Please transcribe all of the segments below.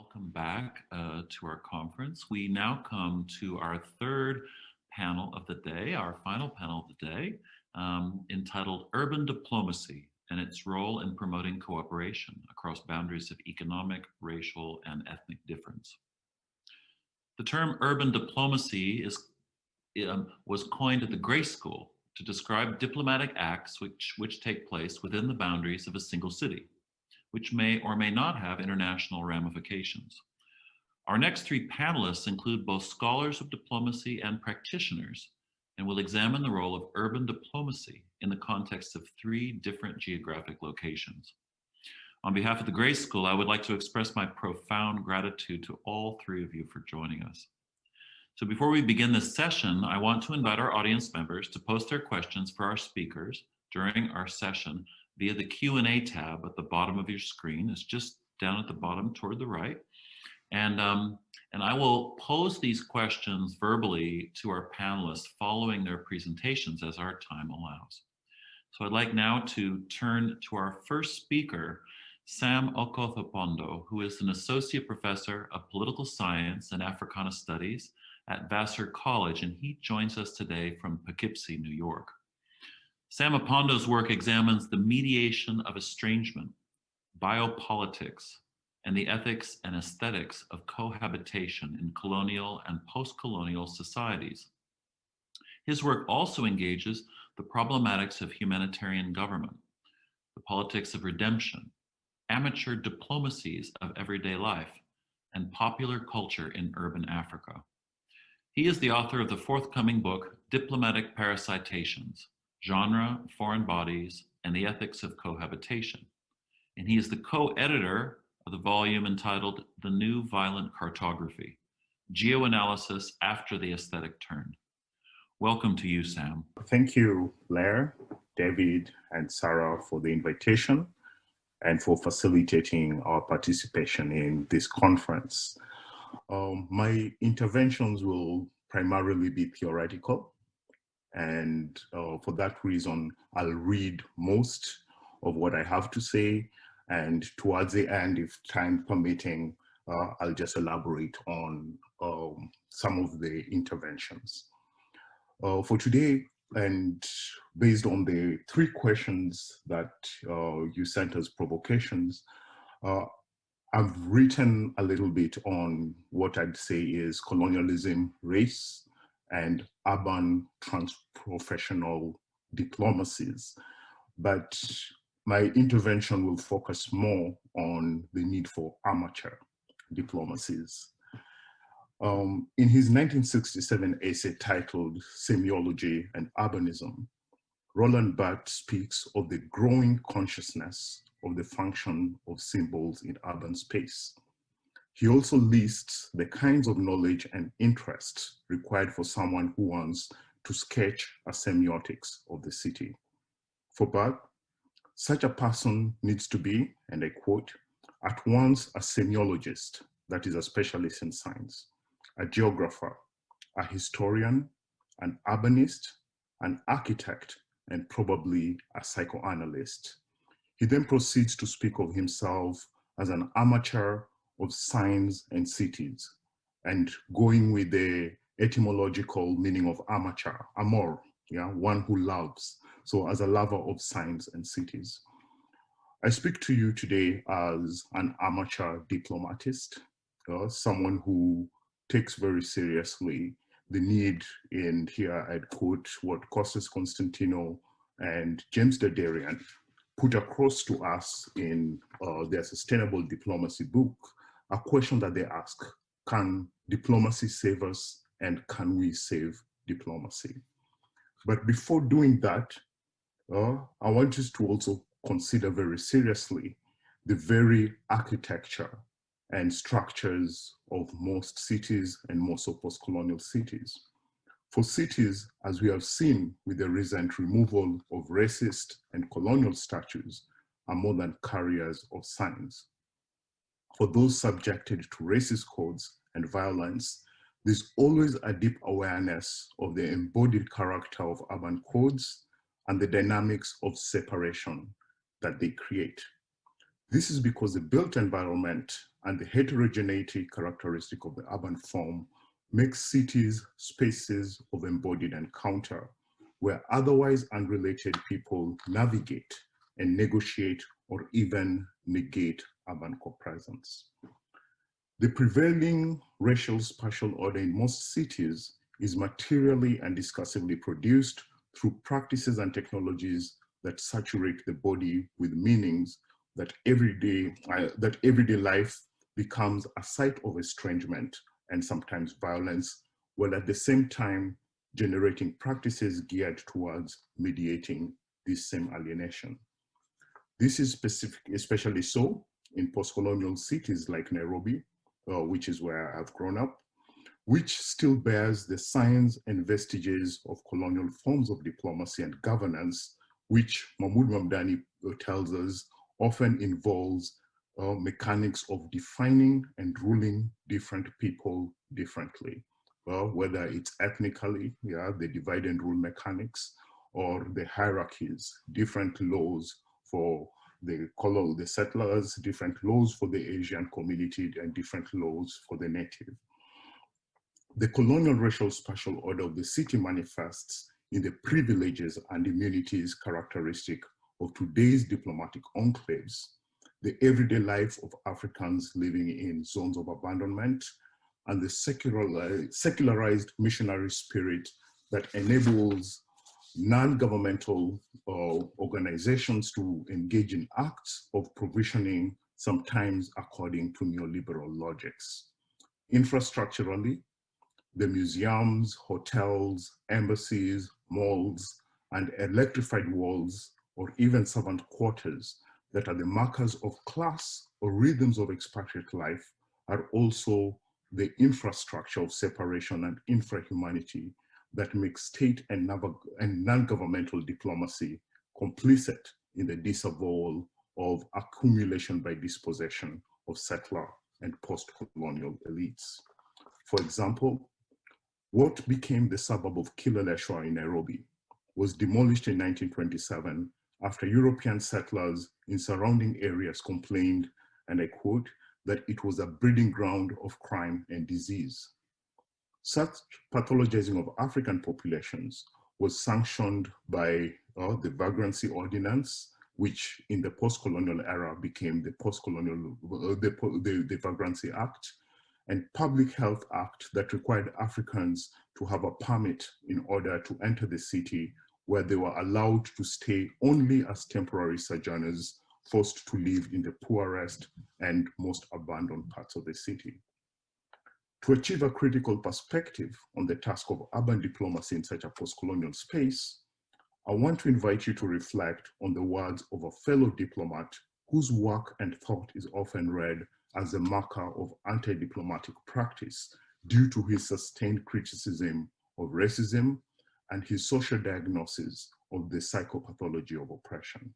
Welcome back to our conference. We now come to our third panel of the day, our final panel of the day, entitled Urban Diplomacy and its Role in Promoting Cooperation Across Boundaries of Economic, Racial, and Ethnic Difference. The term urban diplomacy was coined at the Grace School to describe diplomatic acts which take place within the boundaries of a single city, which may or may not have international ramifications. Our next three panelists include both scholars of diplomacy and practitioners, and will examine the role of urban diplomacy in the context of three different geographic locations. On behalf of the Grace School, I would like to express my profound gratitude to all three of you for joining us. So before we begin this session, I want to invite our audience members to post their questions for our speakers during our session via the Q&A tab at the bottom of your screen. It's just down at the bottom toward the right. And I will pose these questions verbally to our panelists following their presentations as our time allows. So I'd like now to turn to our first speaker, Sam Okoth Opondo, who is an associate professor of political science and Africana studies at Vassar College, and he joins us today from Poughkeepsie, New York. Sam Opondo's work examines the mediation of estrangement, biopolitics, and the ethics and aesthetics of cohabitation in colonial and post-colonial societies. His work also engages the problematics of humanitarian government, the politics of redemption, amateur diplomacies of everyday life, and popular culture in urban Africa. He is the author of the forthcoming book, Diplomatic Parasitations: Genre, Foreign Bodies, and the Ethics of Cohabitation. And he is the co-editor of the volume entitled The New Violent Cartography: Geoanalysis After the Aesthetic Turn. Welcome to you, Sam. Thank you, Blair, David, and Sarah for the invitation and for facilitating our participation in this conference. My interventions will primarily be theoretical. And for that reason, I'll read most of what I have to say. And towards the end, if time permitting, I'll just elaborate on some of the interventions. For today, and based on the three questions that you sent as provocations, I've written a little bit on what I'd say is colonialism, race, and urban transprofessional diplomacies. But my intervention will focus more on the need for amateur diplomacies. In his 1967 essay titled Semiology and Urbanism, Roland Barthes speaks of the growing consciousness of the function of symbols in urban space. He also lists the kinds of knowledge and interests required for someone who wants to sketch a semiotics of the city. For Barthes, such a person needs to be, and I quote, at once a semiologist, that is a specialist in science, a geographer, a historian, an urbanist, an architect, and probably a psychoanalyst. He then proceeds to speak of himself as an amateur of signs and cities, and going with the etymological meaning of amateur, amor, yeah, one who loves. So as a lover of signs and cities. I speak to you today as an amateur diplomatist, someone who takes very seriously the need, and here I'd quote what Costas Constantino and James Dadarian put across to us in their Sustainable Diplomacy book, a question that they ask: can diplomacy save us, and can we save diplomacy? But before doing that, I want us to also consider very seriously the very architecture and structures of most cities and most of post-colonial cities. For cities, as we have seen with the recent removal of racist and colonial statues, are more than carriers of signs. For those subjected to racist codes and violence, there's always a deep awareness of the embodied character of urban codes and the dynamics of separation that they create. This is because the built environment and the heterogeneity characteristic of the urban form makes cities spaces of embodied encounter, where otherwise unrelated people navigate and negotiate or even negate urban co-presence. The prevailing racial spatial order in most cities is materially and discursively produced through practices and technologies that saturate the body with meanings that everyday life becomes a site of estrangement and sometimes violence, while at the same time generating practices geared towards mediating this same alienation. This is especially so in post-colonial cities like Nairobi, which is where I've grown up, which still bears the signs and vestiges of colonial forms of diplomacy and governance, which Mahmoud Mamdani tells us often involves mechanics of defining and ruling different people differently, whether it's ethnically, the divide and rule mechanics, or the hierarchies, different laws for the settlers, different laws for the Asian community, and different laws for the native. The colonial racial spatial order of the city manifests in the privileges and immunities characteristic of today's diplomatic enclaves, the everyday life of Africans living in zones of abandonment, and the secularized missionary spirit that enables non-governmental organizations to engage in acts of provisioning, sometimes according to neoliberal logics. Infrastructurally, the museums, hotels, embassies, malls, and electrified walls, or even servant quarters that are the markers of class or rhythms of expatriate life are also the infrastructure of separation and infrahumanity that makes state and non-governmental diplomacy complicit in the disavowal of accumulation by dispossession of settler and post-colonial elites. For example, what became the suburb of Kileleshwa in Nairobi was demolished in 1927 after European settlers in surrounding areas complained, and I quote, that it was a breeding ground of crime and disease. Such pathologizing of African populations was sanctioned by the Vagrancy Ordinance, which in the post-colonial era became the the Vagrancy Act, and Public Health Act that required Africans to have a permit in order to enter the city, where they were allowed to stay only as temporary sojourners, forced to live in the poorest and most abandoned parts of the city. To achieve a critical perspective on the task of urban diplomacy in such a post-colonial space, I want to invite you to reflect on the words of a fellow diplomat whose work and thought is often read as a marker of anti-diplomatic practice due to his sustained criticism of racism and his social diagnosis of the psychopathology of oppression.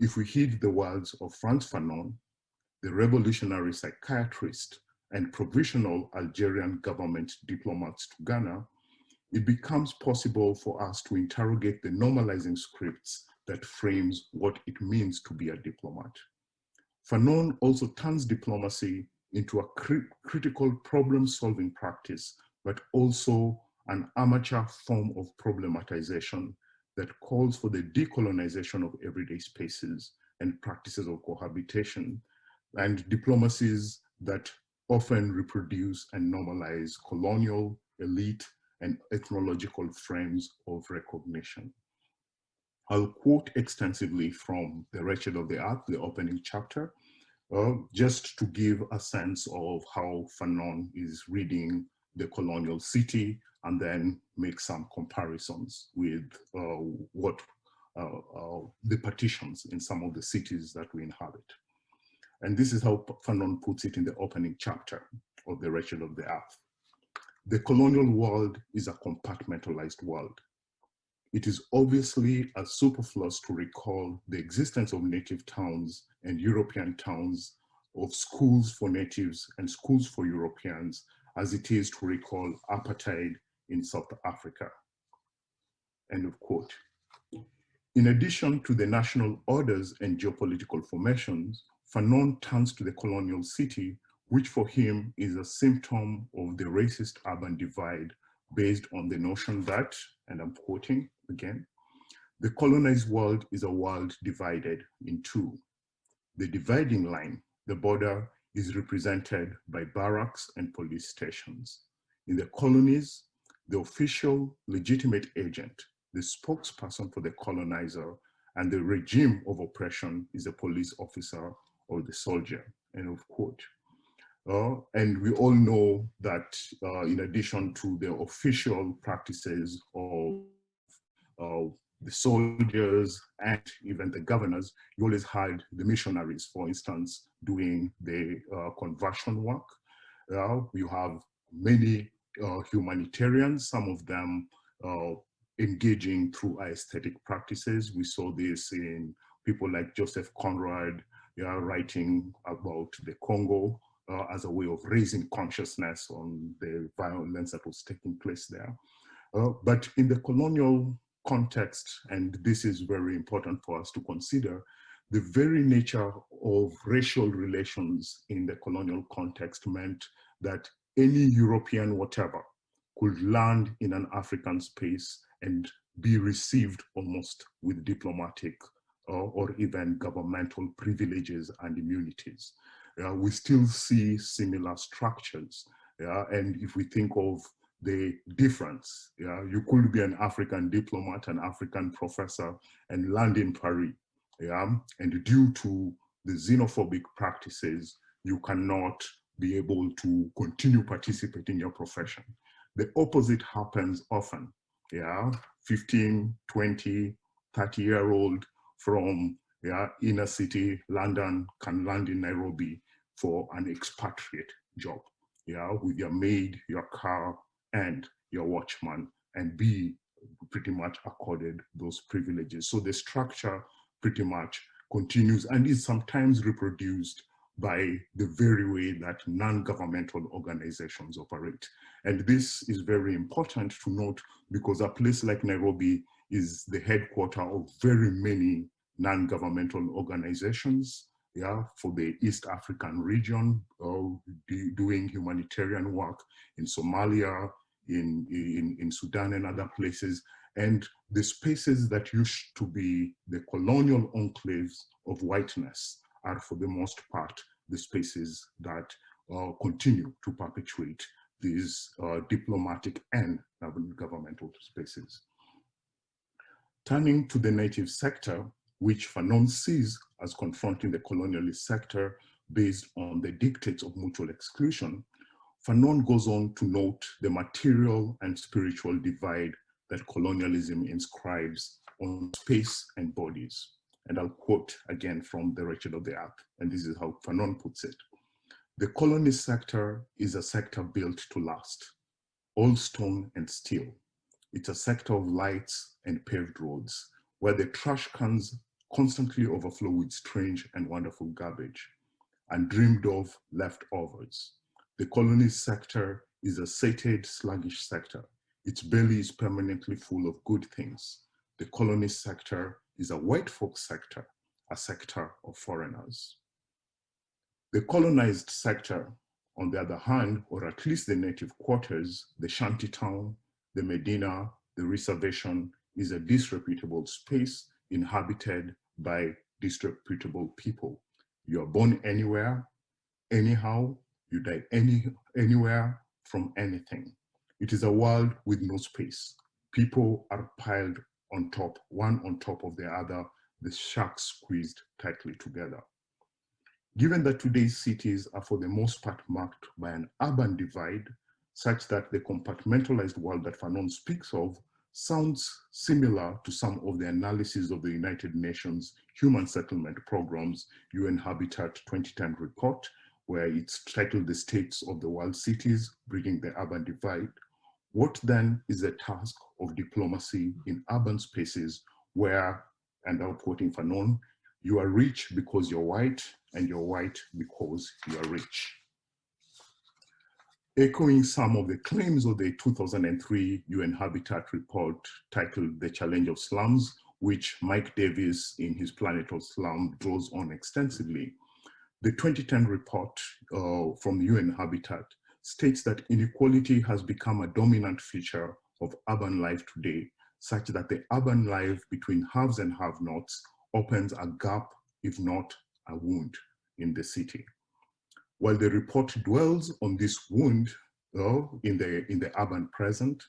If we heed the words of Frantz Fanon, the revolutionary psychiatrist and provisional Algerian government diplomats to Ghana, it becomes possible for us to interrogate the normalizing scripts that frames what it means to be a diplomat. Fanon also turns diplomacy into a critical problem-solving practice, but also an amateur form of problematization that calls for the decolonization of everyday spaces and practices of cohabitation, and diplomacies that often reproduce and normalize colonial, elite, and ethnological frames of recognition. I'll quote extensively from The Wretched of the Earth, the opening chapter, just to give a sense of how Fanon is reading the colonial city, and then make some comparisons with the partitions in some of the cities that we inhabit. And this is how Fanon puts it in the opening chapter of The Wretched of the Earth. The colonial world is a compartmentalized world. It is obviously as superfluous to recall the existence of native towns and European towns, of schools for natives and schools for Europeans, as it is to recall apartheid in South Africa. End of quote. In addition to the national orders and geopolitical formations, Fanon turns to the colonial city, which for him is a symptom of the racist urban divide based on the notion that, and I'm quoting again, the colonized world is a world divided in two. The dividing line, the border, is represented by barracks and police stations. In the colonies, the official legitimate agent, the spokesperson for the colonizer, and the regime of oppression is a police officer or the soldier, end of quote. And we all know that in addition to the official practices of the soldiers and even the governors, you always had the missionaries, for instance, doing the conversion work. You have many humanitarians, some of them engaging through aesthetic practices. We saw this in people like Joseph Conrad, writing about the Congo as a way of raising consciousness on the violence that was taking place there. But in the colonial context, and this is very important for us to consider, the very nature of racial relations in the colonial context meant that any European whatever could land in an African space and be received almost with diplomatic or even governmental privileges and immunities. We still see similar structures. And if we think of the difference, you could be an African diplomat, an African professor, and land in Paris. And due to the xenophobic practices, you cannot be able to continue participating in your profession. The opposite happens often. 15, 20, 30-year-old from inner city London can land in Nairobi for an expatriate job, with your maid, your car, and your watchman, and be pretty much accorded those privileges. So the structure pretty much continues and is sometimes reproduced by the very way that non-governmental organizations operate. And this is very important to note because a place like Nairobi is the headquarters of very many non-governmental organizations, for the East African region, doing humanitarian work in Somalia, in Sudan and other places. And the spaces that used to be the colonial enclaves of whiteness are for the most part the spaces that continue to perpetuate these diplomatic and governmental spaces. Turning to the native sector, which Fanon sees as confronting the colonialist sector based on the dictates of mutual exclusion, Fanon goes on to note the material and spiritual divide that colonialism inscribes on space and bodies. And I'll quote again from The Wretched of the Earth, and this is how Fanon puts it. The colonist sector is a sector built to last, all stone and steel. It's a sector of lights and paved roads, where the trash cans constantly overflow with strange and wonderful garbage and dreamed of leftovers. The colonist sector is a sated, sluggish sector. Its belly is permanently full of good things. The colonist sector is a white folk sector, a sector of foreigners. The colonized sector, on the other hand, or at least the native quarters, the shanty town, the Medina, the reservation, is a disreputable space inhabited by disreputable people. You are born anywhere, anyhow, you die anywhere from anything. It is a world with no space. People are piled on top, one on top of the other, the shacks squeezed tightly together. Given that today's cities are for the most part marked by an urban divide, such that the compartmentalized world that Fanon speaks of sounds similar to some of the analyses of the United Nations Human Settlement Program's UN Habitat 2010 report, where it's titled The States of the World Cities, Bridging the Urban Divide. What then is the task of diplomacy in urban spaces where, and I'm quoting Fanon, you are rich because you're white and you're white because you are rich? Echoing some of the claims of the 2003 UN Habitat report titled The Challenge of Slums, which Mike Davis in his Planet of Slum draws on extensively, The 2010 report from UN Habitat states that inequality has become a dominant feature of urban life today, such that the urban life between haves and have-nots opens a gap, if not a wound, in the city. While the report dwells on this wound in the urban present,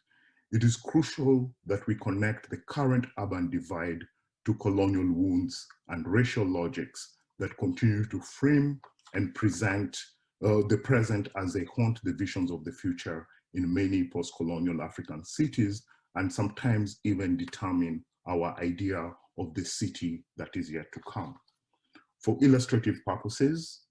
it is crucial that we connect the current urban divide to colonial wounds and racial logics that continue to frame and present the present as they haunt the visions of the future in many post-colonial African cities, and sometimes even determine our idea of the city that is yet to come. For illustrative purposes,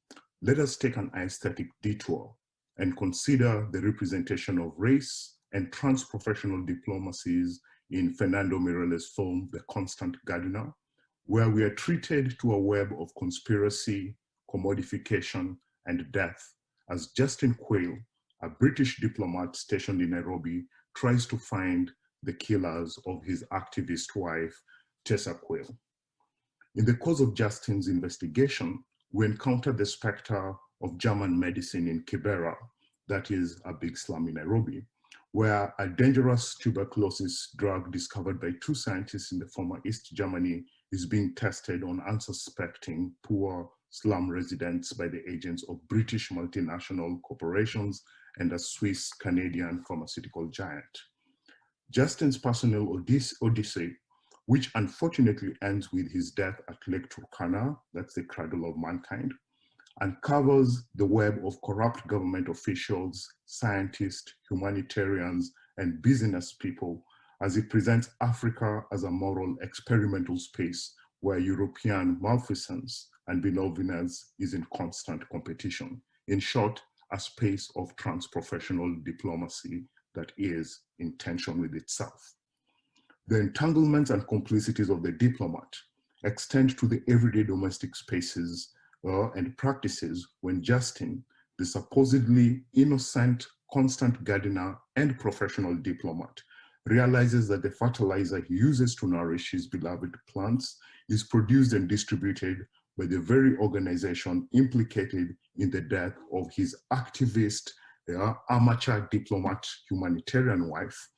let us take an aesthetic detour and consider the representation of race and transprofessional diplomacies in Fernando Mireles' film, The Constant Gardener, where we are treated to a web of conspiracy, commodification, and death as Justin Quayle, a British diplomat stationed in Nairobi, tries to find the killers of his activist wife, Tessa Quayle. In the course of Justin's investigation, we encounter the specter of German medicine in Kibera, that is a big slum in Nairobi, where a dangerous tuberculosis drug discovered by two scientists in the former East Germany is being tested on unsuspecting poor slum residents by the agents of British multinational corporations and a Swiss-Canadian pharmaceutical giant. Justin's personal odyssey, which unfortunately ends with his death at Lake Turkana, that's the cradle of mankind, uncovers the web of corrupt government officials, scientists, humanitarians, and business people as it presents Africa as a moral experimental space where European malfeasance and benevolence is in constant competition. In short, a space of transprofessional diplomacy that is in tension with itself. The entanglements and complicities of the diplomat extend to the everyday domestic spaces and practices when Justin, the supposedly innocent, constant gardener and professional diplomat, realizes that the fertilizer he uses to nourish his beloved plants is produced and distributed by the very organization implicated in the death of his activist, amateur diplomat humanitarian wife,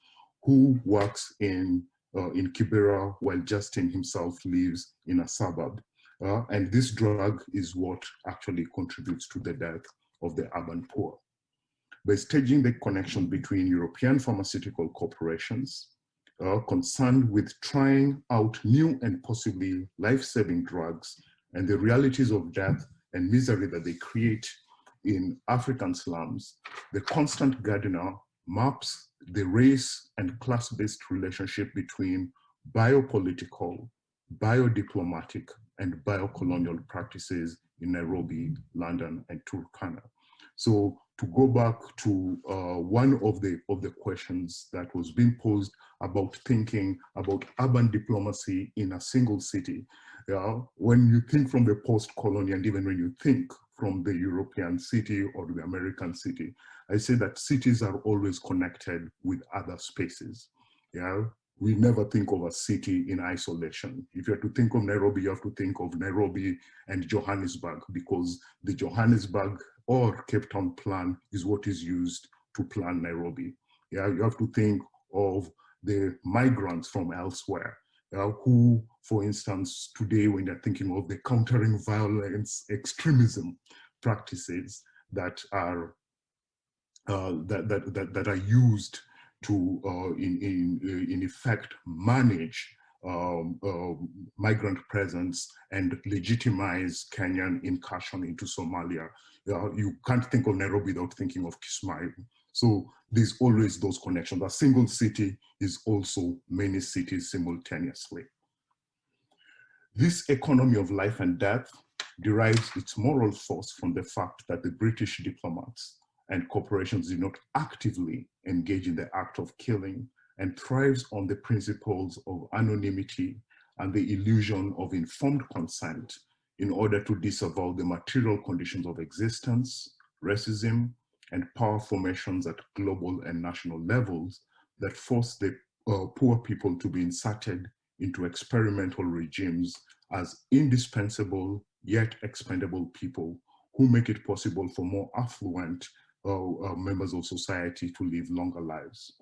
who works in Kibera while Justin himself lives in a suburb. And this drug is what actually contributes to the death of the urban poor. By staging the connection between European pharmaceutical corporations concerned with trying out new and possibly life-saving drugs and the realities of death and misery that they create in African slums, the Constant Gardener maps the race and class-based relationship between biopolitical, biodiplomatic, and biocolonial practices in Nairobi, London, and Turkana. So to go back to one of the questions that was being posed about thinking about urban diplomacy in a single city, when you think from the post-colony and even when you think from the European city or the American city, I say that cities are always connected with other spaces. We never think of a city in isolation. If you have to think of Nairobi, you have to think of Nairobi and Johannesburg, because the Johannesburg or Cape Town plan is what is used to plan Nairobi. You have to think of the migrants from elsewhere, who, for instance, today when you're thinking of the countering violence extremism practices that are that are used to, in effect, manage migrant presence and legitimize Kenyan incursion into Somalia. You can't think of Nairobi without thinking of Kismayo. So there's always those connections. A single city is also many cities simultaneously. This economy of life and death derives its moral force from the fact that the British diplomats and corporations do not actively engage in the act of killing and thrives on the principles of anonymity and the illusion of informed consent in order to disavow the material conditions of existence, racism, and power formations at global and national levels that force the poor people to be inserted into experimental regimes as indispensable yet expendable people who make it possible for more affluent members of society to live longer lives.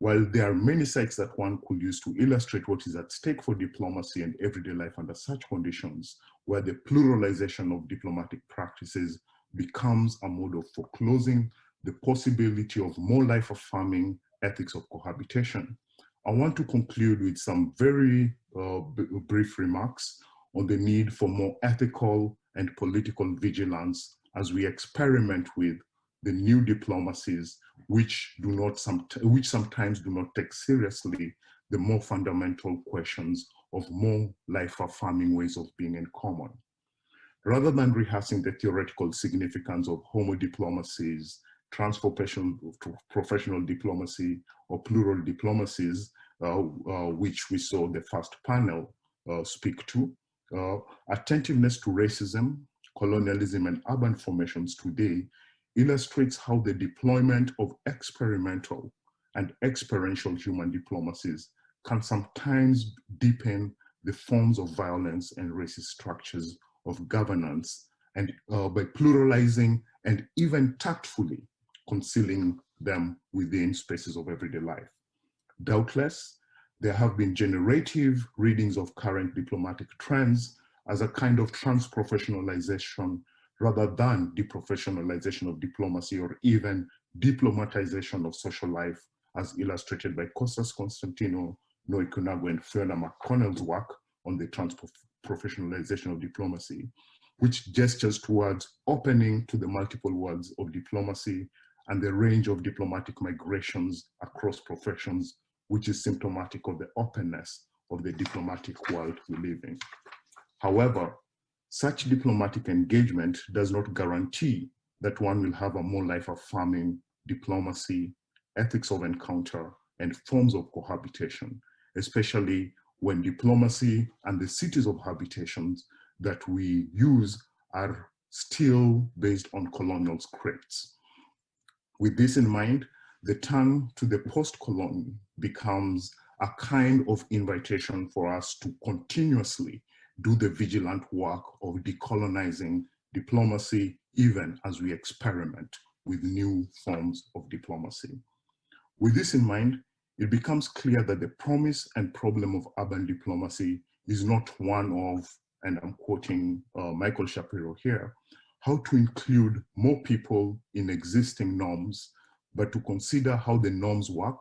While there are many sites that one could use to illustrate what is at stake for diplomacy and everyday life under such conditions, where the pluralization of diplomatic practices becomes a mode of foreclosing the possibility of more life-affirming ethics of cohabitation, I want to conclude with some very brief remarks on the need for more ethical and political vigilance as we experiment with the new diplomacies which sometimes do not take seriously the more fundamental questions of more life-affirming ways of being in common. Rather than rehearsing the theoretical significance of homo diplomacies, transprofessional diplomacy, or plural diplomacies, which we saw the first panel speak to, attentiveness to racism, colonialism, and urban formations today illustrates how the deployment of experimental and experiential human diplomacies can sometimes deepen the forms of violence and racist structures of governance, and by pluralizing and even tactfully concealing them within spaces of everyday life. Doubtless, there have been generative readings of current diplomatic trends as a kind of transprofessionalization rather than deprofessionalization of diplomacy or even diplomatization of social life, as illustrated by Kostas Konstantinou, Noe Kunago, and Fiona McConnell's work on the transprofessionalization of diplomacy, which gestures towards opening to the multiple worlds of diplomacy and the range of diplomatic migrations across professions, which is symptomatic of the openness of the diplomatic world we live in. However, such diplomatic engagement does not guarantee that one will have a more life-affirming diplomacy, ethics of encounter, and forms of cohabitation, especially when diplomacy and the cities of habitations that we use are still based on colonial scripts. With this in mind, the turn to the post-colony becomes a kind of invitation for us to continuously do the vigilant work of decolonizing diplomacy, even as we experiment with new forms of diplomacy. With this in mind, it becomes clear that the promise and problem of urban diplomacy is not one of, and I'm quoting Michael Shapiro here, how to include more people in existing norms, but to consider how the norms work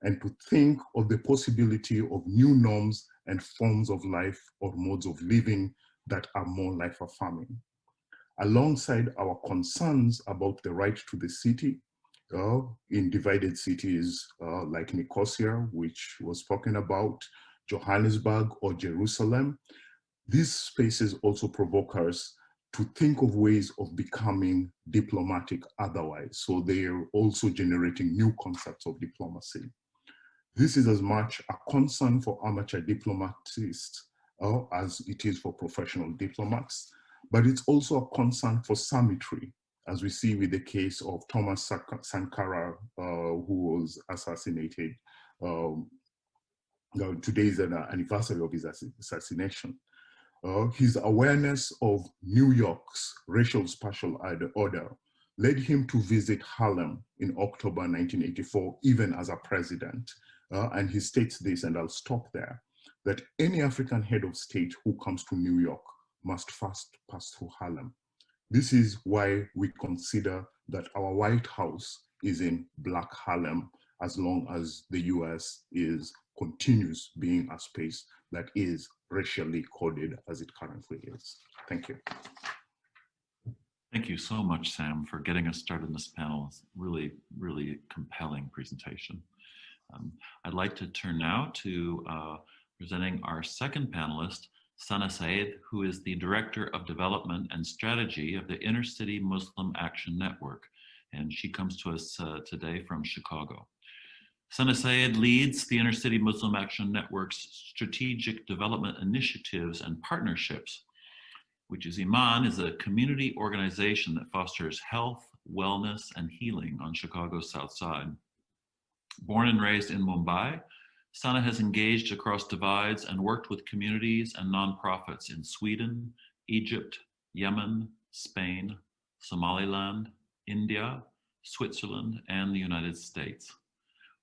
and to think of the possibility of new norms and forms of life or modes of living that are more life-affirming. Alongside our concerns about the right to the city, in divided cities like Nicosia, which was spoken about, Johannesburg or Jerusalem, these spaces also provoke us to think of ways of becoming diplomatic otherwise. So they are also generating new concepts of diplomacy. This is as much a concern for amateur diplomatists as it is for professional diplomats, but it's also a concern for symmetry, as we see with the case of Thomas Sankara, who was assassinated. Today is an anniversary of his assassination. His awareness of New York's racial spatial order led him to visit Harlem in October 1984, even as a president. And he states this, and I'll stop there, that any African head of state who comes to New York must first pass through Harlem. This is why we consider that our White House is in Black Harlem, as long as the US continues being a space that is racially coded as it currently is. Thank you. Thank you so much, Sam, for getting us started in this panel. It's really, really compelling presentation. I'd like to turn now to presenting our second panelist, Sana Syed, who is the Director of Development and Strategy of the Inner City Muslim Action Network, and she comes to us today from Chicago. Sana Syed leads the Inner City Muslim Action Network's strategic development initiatives and partnerships, which is Iman is a community organization that fosters health, wellness, and healing on Chicago's South Side. Born and raised in Mumbai, Sana has engaged across divides and worked with communities and nonprofits in Sweden, Egypt, Yemen, Spain, Somaliland, India, Switzerland, and the United States.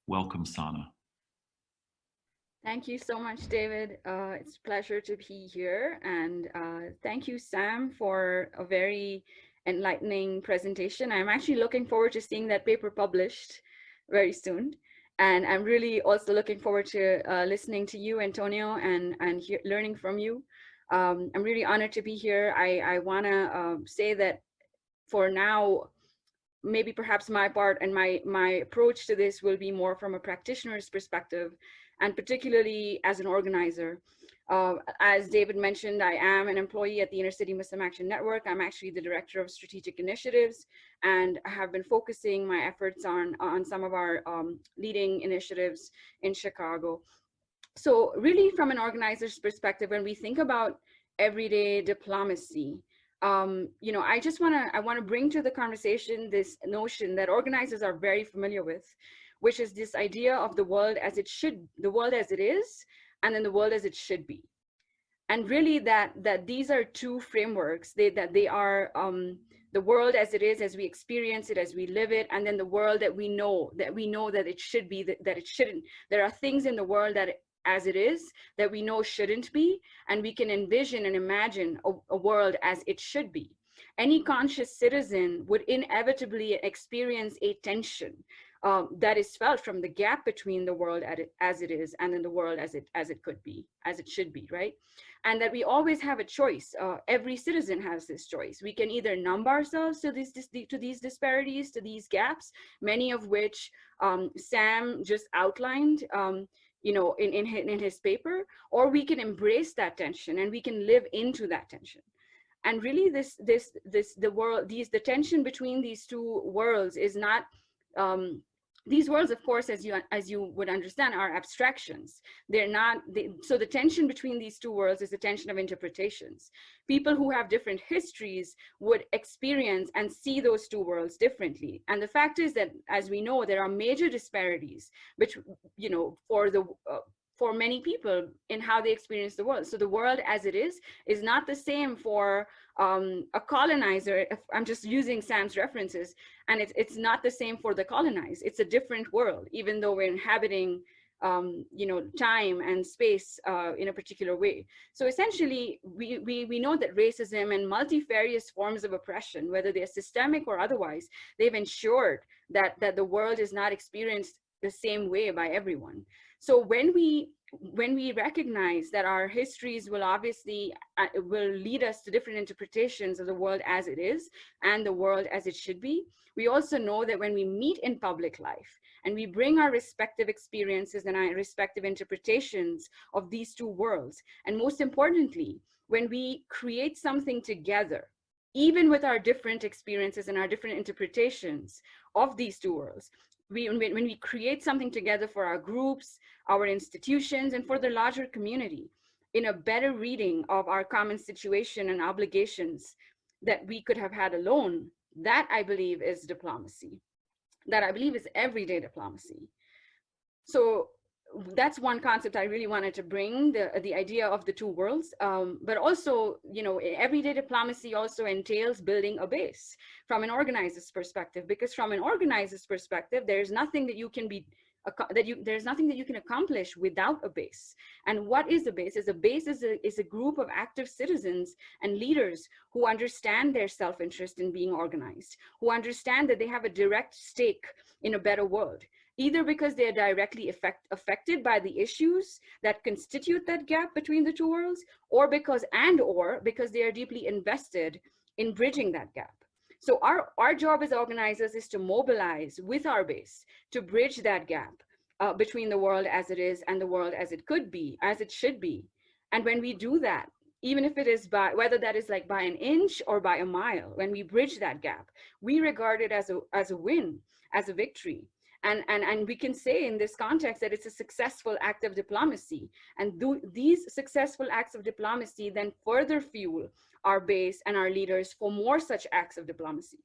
Welcome, Sana. Thank you so much, David. It's a pleasure to be here. And thank you, Sam, for a very enlightening presentation. I'm actually looking forward to seeing that paper published very soon. And I'm really also looking forward to listening to you, Antonio, and learning from you. I'm really honored to be here. I want to say that for now, maybe perhaps my part and my approach to this will be more from a practitioner's perspective, and particularly as an organizer. As David mentioned, I am an employee at the Inner City Muslim Action Network. I'm actually the Director of Strategic Initiatives, and I have been focusing my efforts on some of our leading initiatives in Chicago. So really from an organizer's perspective, when we think about everyday diplomacy, you know, I want to bring to the conversation this notion that organizers are very familiar with, which is this idea of the world as it should, the world as it is, and then the world as it should be. And really that these are two frameworks, that they are the world as it is, as we experience it, as we live it, and then the world that we know that it should be, that it shouldn't. There are things in the world that as it is that we know shouldn't be, and we can envision and imagine a world as it should be. Any conscious citizen would inevitably experience a tension that is felt from the gap between the world as it is and then the world as it could be, as it should be, right? And that we always have a choice. Every citizen has this choice. We can either numb ourselves to these disparities, to these gaps, many of which Sam just outlined, you know, in his paper, or we can embrace that tension and we can live into that tension. And really the tension between these two worlds is not, these worlds, of course, as you would understand, are abstractions. They're not, so the tension between these two worlds is the tension of interpretations. People who have different histories would experience and see those two worlds differently. And the fact is that, as we know, there are major disparities, which, you know, for many people in how they experience the world. So the world as it is not the same for a colonizer. I'm just using Sam's references, and it's not the same for the colonized. It's a different world, even though we're inhabiting you know, time and space in a particular way. So essentially, we know that racism and multifarious forms of oppression, whether they're systemic or otherwise, they've ensured that the world is not experienced the same way by everyone. So when we recognize that our histories will obviously will lead us to different interpretations of the world as it is and the world as it should be, we also know that when we meet in public life and we bring our respective experiences and our respective interpretations of these two worlds, and most importantly, when we create something together, even with our different experiences and our different interpretations of these two worlds, when we create something together for our groups, our institutions, and for the larger community, in a better reading of our common situation and obligations that we could have had alone, that I believe is diplomacy. That I believe is everyday diplomacy. So that's one concept I really wanted to bring, the idea of the two worlds. But also, you know, everyday diplomacy also entails building a base from an organizer's perspective, because from an organizer's perspective, there's nothing that you can be, there's nothing that you can accomplish without a base. And what is a base? A base is a group of active citizens and leaders who understand their self-interest in being organized, who understand that they have a direct stake in a better world, either because they are directly affected by the issues that constitute that gap between the two worlds, or because they are deeply invested in bridging that gap. So our job as organizers is to mobilize with our base to bridge that gap between the world as it is and the world as it could be, as it should be. And when we do that, even if it is by, whether that is like by an inch or by a mile, when we bridge that gap, we regard it as a win, as a victory. And we can say in this context that it's a successful act of diplomacy. And these successful acts of diplomacy then further fuel our base and our leaders for more such acts of diplomacy.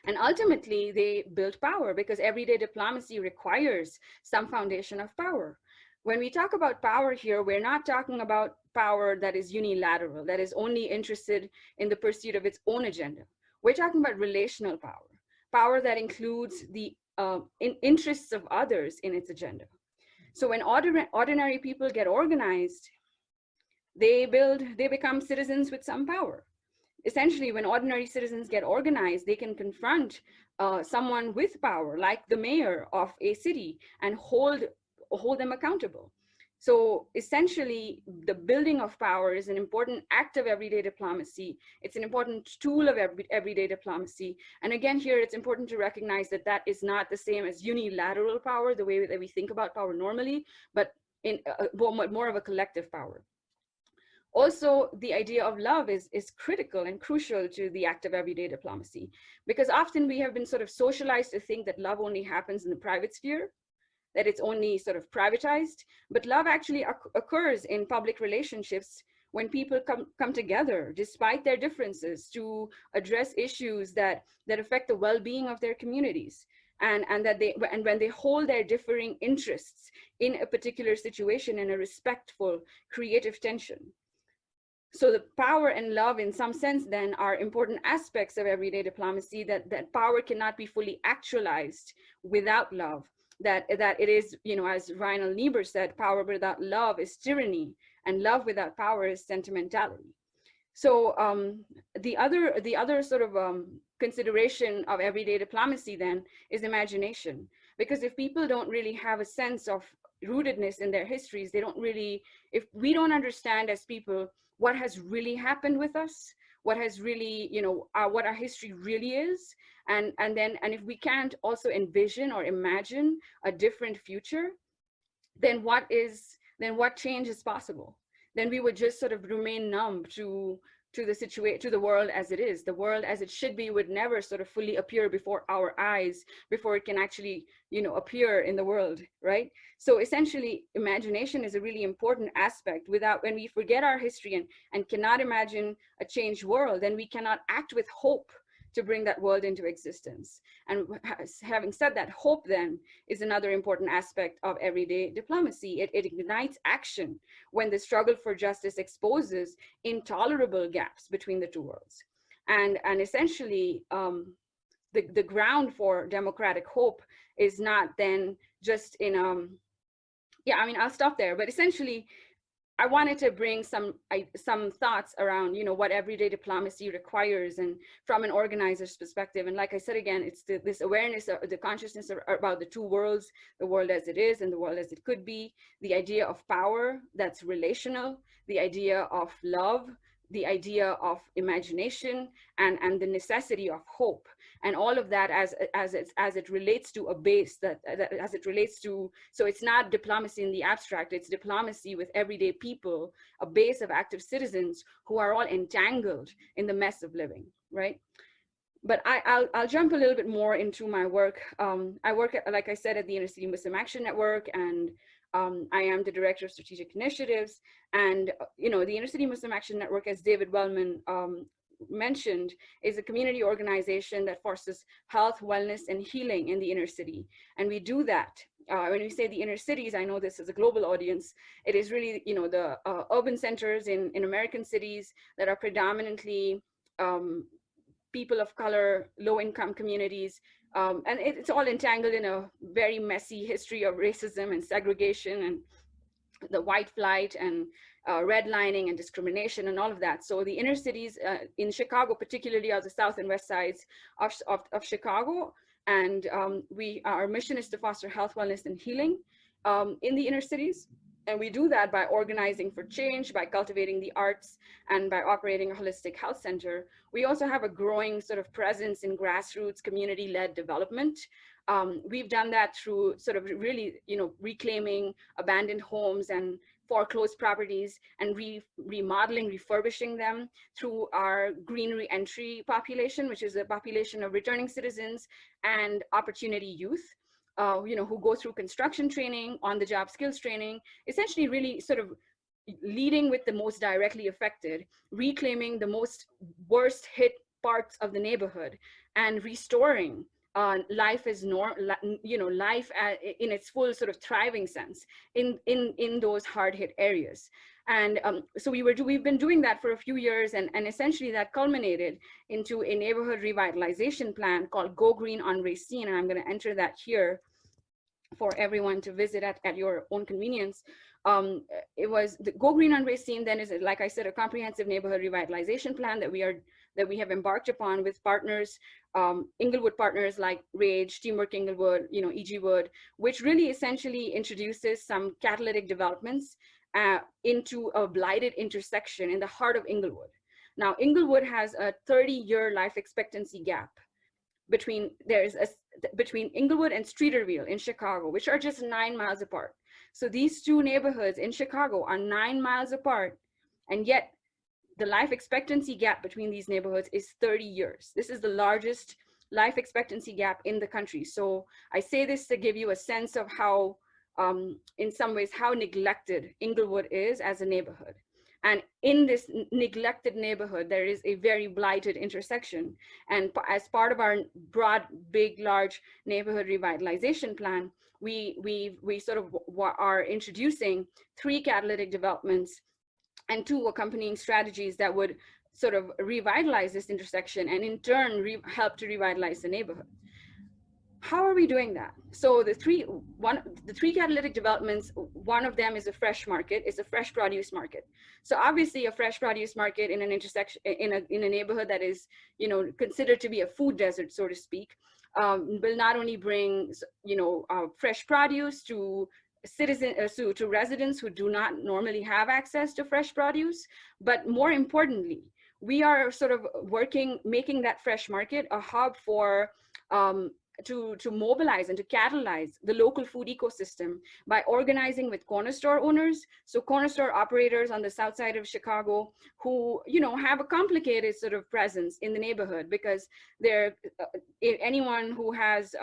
And ultimately, they build power, because everyday diplomacy requires some foundation of power. When we talk about power here, we're not talking about power that is unilateral, that is only interested in the pursuit of its own agenda. We're talking about relational power, power that includes the interests of others in its agenda. So when ordinary people get organized, they become citizens with some power. Essentially, when ordinary citizens get organized, they can confront someone with power, like the mayor of a city, and hold them accountable. So essentially, the building of power is an important act of everyday diplomacy. It's an important tool of everyday diplomacy. And again, here, it's important to recognize that that is not the same as unilateral power, the way that we think about power normally, but in more of a collective power. Also, the idea of love is critical and crucial to the act of everyday diplomacy, because often we have been sort of socialized to think that love only happens in the private sphere, that it's only sort of privatized, but love actually occurs in public relationships when people come together despite their differences to address issues that affect the well-being of their communities. And when they hold their differing interests in a particular situation in a respectful, creative tension. So the power and love, in some sense, then, are important aspects of everyday diplomacy, that power cannot be fully actualized without love, that it is, as Reinhold Niebuhr said, power without love is tyranny, and love without power is sentimentality. So the other sort of consideration of everyday diplomacy then is imagination, because if people don't really have a sense of rootedness in their histories, if we don't understand as people what has really happened with us, what has really, what our history really is, and if we can't also envision or imagine a different future, then what change is possible? Then we would just sort of remain numb to the world as it is. The world as it should be would never sort of fully appear before our eyes, before it can actually, appear in the world, right? So essentially, imagination is a really important aspect. When we forget our history and cannot imagine a changed world, then we cannot act with hope to bring that world into existence. And having said that, hope then is another important aspect of everyday diplomacy. It ignites action when the struggle for justice exposes intolerable gaps between the two worlds. And essentially, the ground for democratic hope is not then just in, I'll stop there, but essentially, I wanted to bring some thoughts around, what everyday diplomacy requires, and from an organizer's perspective. And like I said, again, it's this awareness, the consciousness about the two worlds, the world as it is and the world as it could be, the idea of power that's relational, the idea of love, the idea of imagination, and the necessity of hope, and all of that as it relates to a base so it's not diplomacy in the abstract, it's diplomacy with everyday people, a base of active citizens who are all entangled in the mess of living, right? But I'll jump a little bit more into my work. I work, like I said, at the Inner City Muslim Action Network, and I am the Director of Strategic Initiatives. And the Inner City Muslim Action Network, as David Wellman mentioned, is a community organization that fosters health, wellness, and healing in the inner city. And we do that. When we say the inner cities, I know this is a global audience. It is really, the urban centers in American cities that are predominantly people of color, low-income communities. And it's all entangled in a very messy history of racism and segregation and the white flight and redlining and discrimination and all of that. So the inner cities in Chicago, particularly, are the south and west sides of Chicago. And our mission is to foster health, wellness, and healing in the inner cities. And we do that by organizing for change, by cultivating the arts, and by operating a holistic health center. We also have a growing sort of presence in grassroots community-led development. We've done that through sort of really, reclaiming abandoned homes and foreclosed properties and remodeling, refurbishing them through our green re-entry population, which is a population of returning citizens and opportunity youth. Who go through construction training, on-the-job skills training, essentially really sort of leading with the most directly affected, reclaiming the worst hit parts of the neighborhood, and restoring life is life in its full sort of thriving sense in those hard-hit areas. And so we've been doing that for a few years, and essentially that culminated into a neighborhood revitalization plan called Go Green on Racine, and I'm going to enter that here for everyone to visit at your own convenience. It was the Go Green on Racine then is, like I said, a comprehensive neighborhood revitalization plan that we have embarked upon with partners, Inglewood partners like RAGE, Teamwork Inglewood, E.G. Wood, which really essentially introduces some catalytic developments into a blighted intersection in the heart of Inglewood. Now, Inglewood has a 30-year life expectancy gap between Inglewood and Streeterville in Chicago, which are just 9 miles apart. So these two neighborhoods in Chicago are 9 miles apart, and yet the life expectancy gap between these neighborhoods is 30 years. This is the largest life expectancy gap in the country. So I say this to give you a sense of how, in some ways, how neglected Inglewood is as a neighborhood. And in this neglected neighborhood, there is a very blighted intersection. And as part of our broad, big, large neighborhood revitalization plan, we sort of are introducing 3 catalytic developments and 2 accompanying strategies that would sort of revitalize this intersection and in turn help to revitalize the neighborhood. How are we doing that? So the three catalytic developments, one of them is a fresh market, is a fresh produce market. So obviously a fresh produce market in an intersection, in a neighborhood that is, considered to be a food desert, so to speak, will not only bring, fresh produce to to residents who do not normally have access to fresh produce, but more importantly, we are sort of making that fresh market a hub for to mobilize and to catalyze the local food ecosystem by organizing with corner store owners. So corner store operators on the south side of Chicago who, have a complicated sort of presence in the neighborhood, because they're anyone who has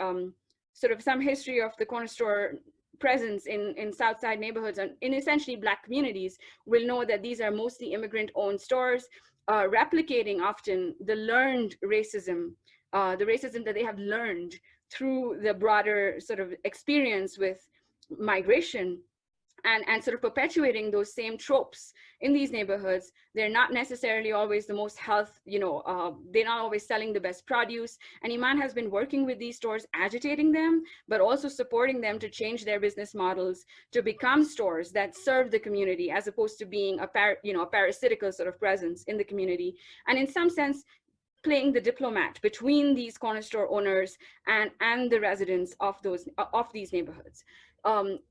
sort of some history of the corner store presence in South Side neighborhoods and in essentially Black communities will know that these are mostly immigrant-owned stores, replicating often the learned racism, the racism that they have learned through the broader sort of experience with migration, and sort of perpetuating those same tropes in these neighborhoods. They're not necessarily always the most they're not always selling the best produce. And Iman has been working with these stores, agitating them, but also supporting them to change their business models to become stores that serve the community, as opposed to being a parasitical sort of presence in the community. And in some sense, playing the diplomat between these corner store owners and the residents of these neighborhoods.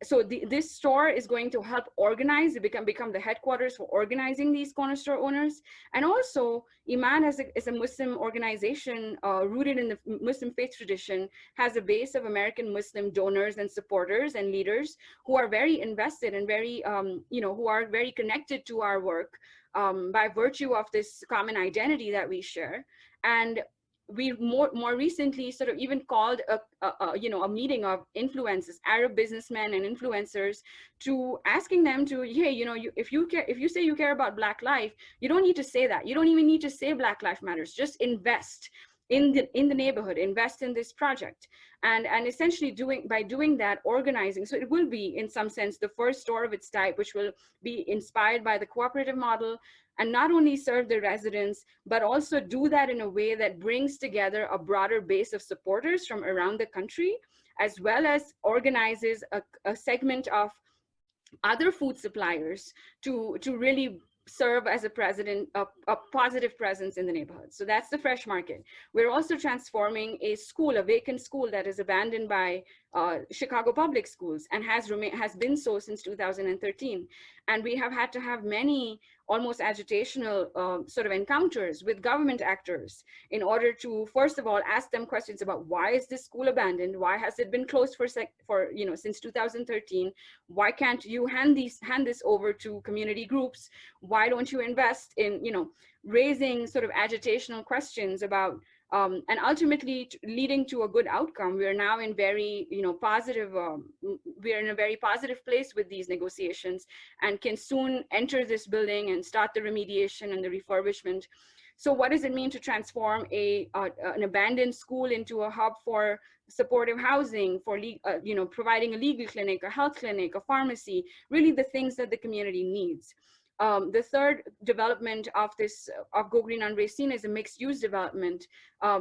So this store is going to help organize, become the headquarters for organizing these corner store owners. And also, Iman is a Muslim organization rooted in the Muslim faith tradition, has a base of American Muslim donors and supporters and leaders who are very invested and very, who are very connected to our work by virtue of this common identity that we share. And we more recently sort of even called a meeting of influencers, Arab businessmen and influencers, to asking them to, hey, if you say you care about Black life, you don't need to say that. You don't even need to say Black Life Matters. Just invest in the neighborhood, invest in this project, and essentially by doing that, organizing. So it will be, in some sense, the first store of its type, which will be inspired by the cooperative model, and not only serve the residents, but also do that in a way that brings together a broader base of supporters from around the country, as well as organizes a segment of other food suppliers to really serve as a positive presence in the neighborhood. So that's the fresh market. We're also transforming a vacant school that is abandoned by Chicago Public Schools and has been so since 2013. And we have had to have many almost agitational sort of encounters with government actors in order to, first of all, ask them questions about why is this school abandoned? Why has it been closed since 2013? Why can't you hand this over to community groups? Why don't you invest in, raising sort of agitational questions about, and ultimately leading to a good outcome. We are now in very, positive, we are in a very positive place with these negotiations and can soon enter this building and start the remediation and the refurbishment. So what does it mean to transform an abandoned school into a hub for supportive housing, for providing a legal clinic, a health clinic, a pharmacy, really the things that the community needs. The third development of Go Green on Racine is a mixed use development,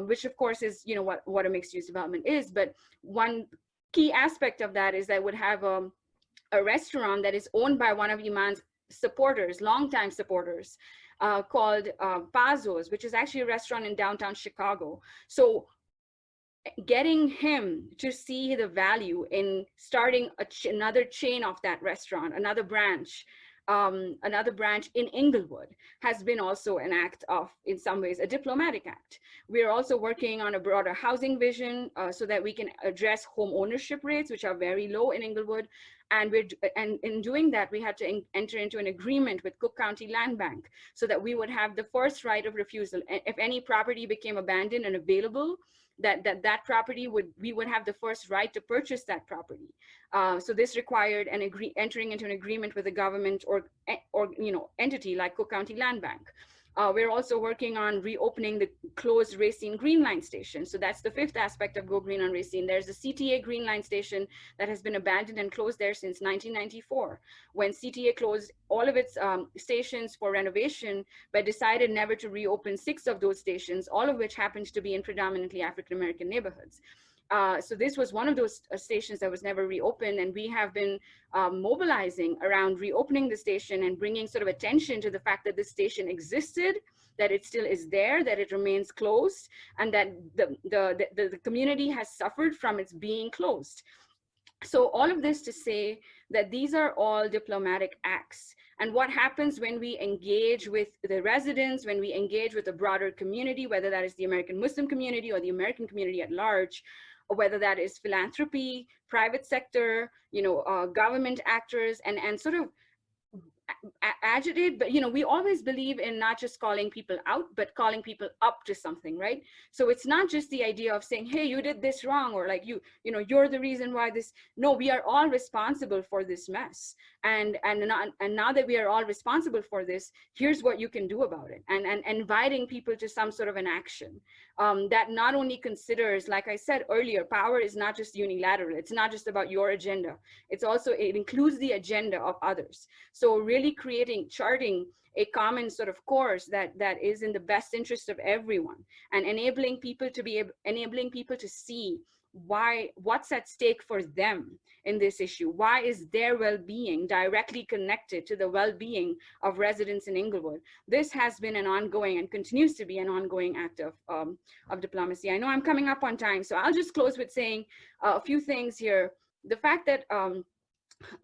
which of course is what a mixed use development is. But one key aspect of that is that it would have a restaurant that is owned by one of Iman's supporters, longtime supporters, called Pazos, which is actually a restaurant in downtown Chicago. So getting him to see the value in starting another chain of that restaurant, another branch in Inglewood, has been also an act of, in some ways, a diplomatic act. We're also working on a broader housing vision so that we can address home ownership rates, which are very low in Inglewood. And in doing that, we had to enter into an agreement with Cook County Land Bank so that we would have the first right of refusal. If any property became abandoned and available, that property we would have the first right to purchase that property. So this required entering into an agreement with a government or entity like Cook County Land Bank. We're also working on reopening the closed Racine Green Line station. So that's the fifth aspect of Go Green on Racine. There's a CTA Green Line station that has been abandoned and closed there since 1994. When CTA closed all of its stations for renovation, but decided never to reopen 6 of those stations, all of which happened to be in predominantly African-American neighborhoods. So this was one of those stations that was never reopened, and we have been mobilizing around reopening the station and bringing sort of attention to the fact that this station existed, that it still is there, that it remains closed, and that the community has suffered from its being closed. So all of this to say that these are all diplomatic acts. And what happens when we engage with the residents, when we engage with the broader community, whether that is the American Muslim community or the American community at large, or whether that is philanthropy, private sector, government actors, and sort of agitate, but we always believe in not just calling people out, but calling people up to something, right? So it's not just the idea of saying, hey, you did this wrong, or like you're the reason why this. No, we are all responsible for this mess, and now that we are all responsible for this, here's what you can do about it, and inviting people to some sort of an action that not only considers, like I said earlier, power is not just unilateral. It's not just about your agenda. It includes the agenda of others. So really charting a common sort of course that is in the best interest of everyone, and enabling people to see what's at stake for them in this issue. Why is their well-being directly connected to the well-being of residents in Inglewood? This has been an ongoing and continues to be an ongoing act of diplomacy. I know I'm coming up on time, so I'll just close with saying a few things here. The fact that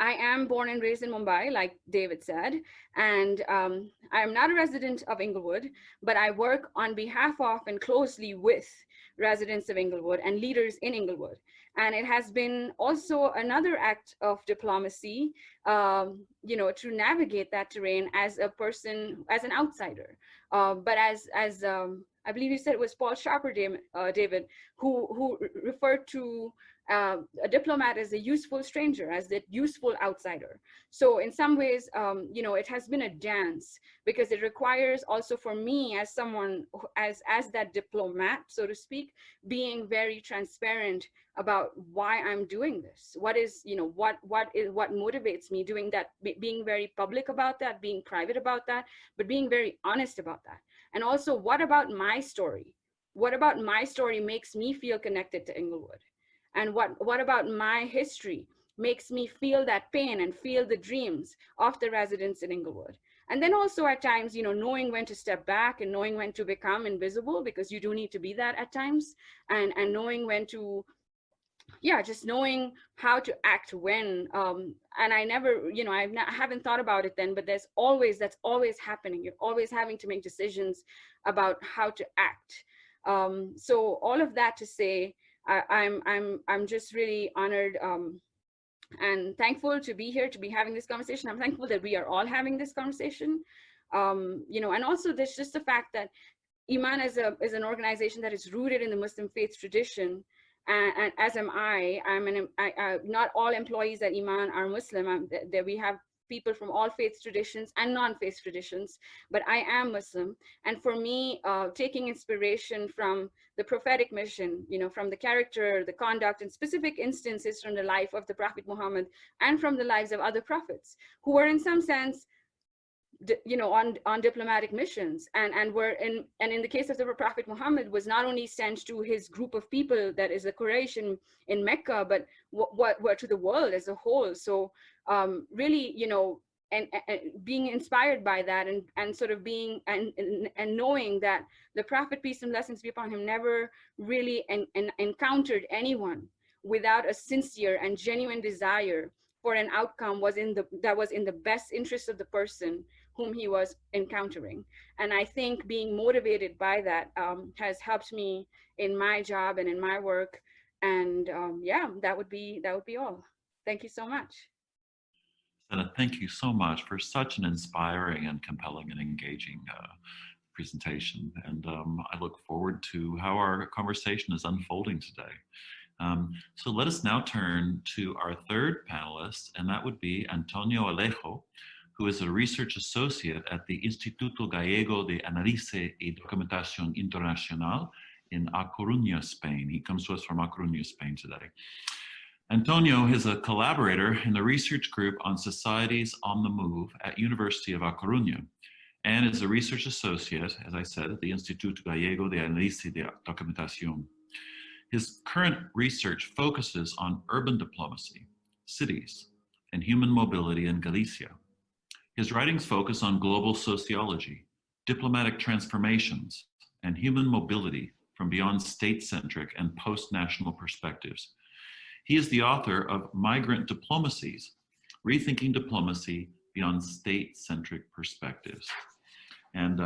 I am born and raised in Mumbai, like David said, and I am not a resident of Inglewood, but I work on behalf of and closely with residents of Inglewood and leaders in Inglewood. And it has been also another act of diplomacy, to navigate that terrain as a person, as an outsider. But as I believe you said it was Paul Sharper, David, who referred to a diplomat as a useful stranger, as the useful outsider. So in some ways, it has been a dance, because it requires also for me as someone, as that diplomat, so to speak, being very transparent about why I'm doing this. What motivates me doing that, being very public about that, being private about that, but being very honest about that. And also, what about my story? What about my story makes me feel connected to Inglewood? And what about my history makes me feel that pain and feel the dreams of the residents in Inglewood? And then also at times, knowing when to step back and knowing when to become invisible, because you do need to be that at times, and knowing when to, just knowing how to act when. And I never, I haven't thought about it then, but that's always happening. You're always having to make decisions about how to act. So all of that to say, I'm just really honored and thankful to be here, to be having this conversation. I'm thankful that we are all having this conversation. And also there's just the fact that Iman is an organization that is rooted in the Muslim faith tradition, and as am I. Not all employees at Iman are Muslim. We have people from all faith traditions and non-faith traditions, but I am Muslim. And for me, taking inspiration from the prophetic mission, from the character, the conduct, and specific instances from the life of the Prophet Muhammad and from the lives of other prophets who were in some sense on diplomatic missions, and were in the case of the Prophet Muhammad, was not only sent to his group of people, that is the Quraysh in Mecca, but what to the world as a whole. So really, and being inspired by that, and sort of being and knowing that the Prophet, peace and blessings be upon him, never really encountered anyone without a sincere and genuine desire for an outcome that was in the best interest of the person whom he was encountering. And I think being motivated by that has helped me in my job and in my work. And yeah, that would be all. Thank you so much. Senna, thank you so much for such an inspiring and compelling and engaging presentation. And I look forward to how our conversation is unfolding today. So let us now turn to our third panelist, and that would be Antonio Alejo, who is a research associate at the Instituto Galego de Análise y Documentación Internacional in Coruña, Spain. He comes to us from Coruña, Spain today. Antonio is a collaborator in the research group on societies on the move at University of Coruña, and is a research associate, as I said, at the Instituto Galego de Análise y Documentación. His current research focuses on urban diplomacy, cities, and human mobility in Galicia. His writings focus on global sociology, diplomatic transformations, and human mobility from beyond state-centric and post-national perspectives. He is the author of Migrant Diplomacies, Rethinking Diplomacy Beyond State-Centric Perspectives. And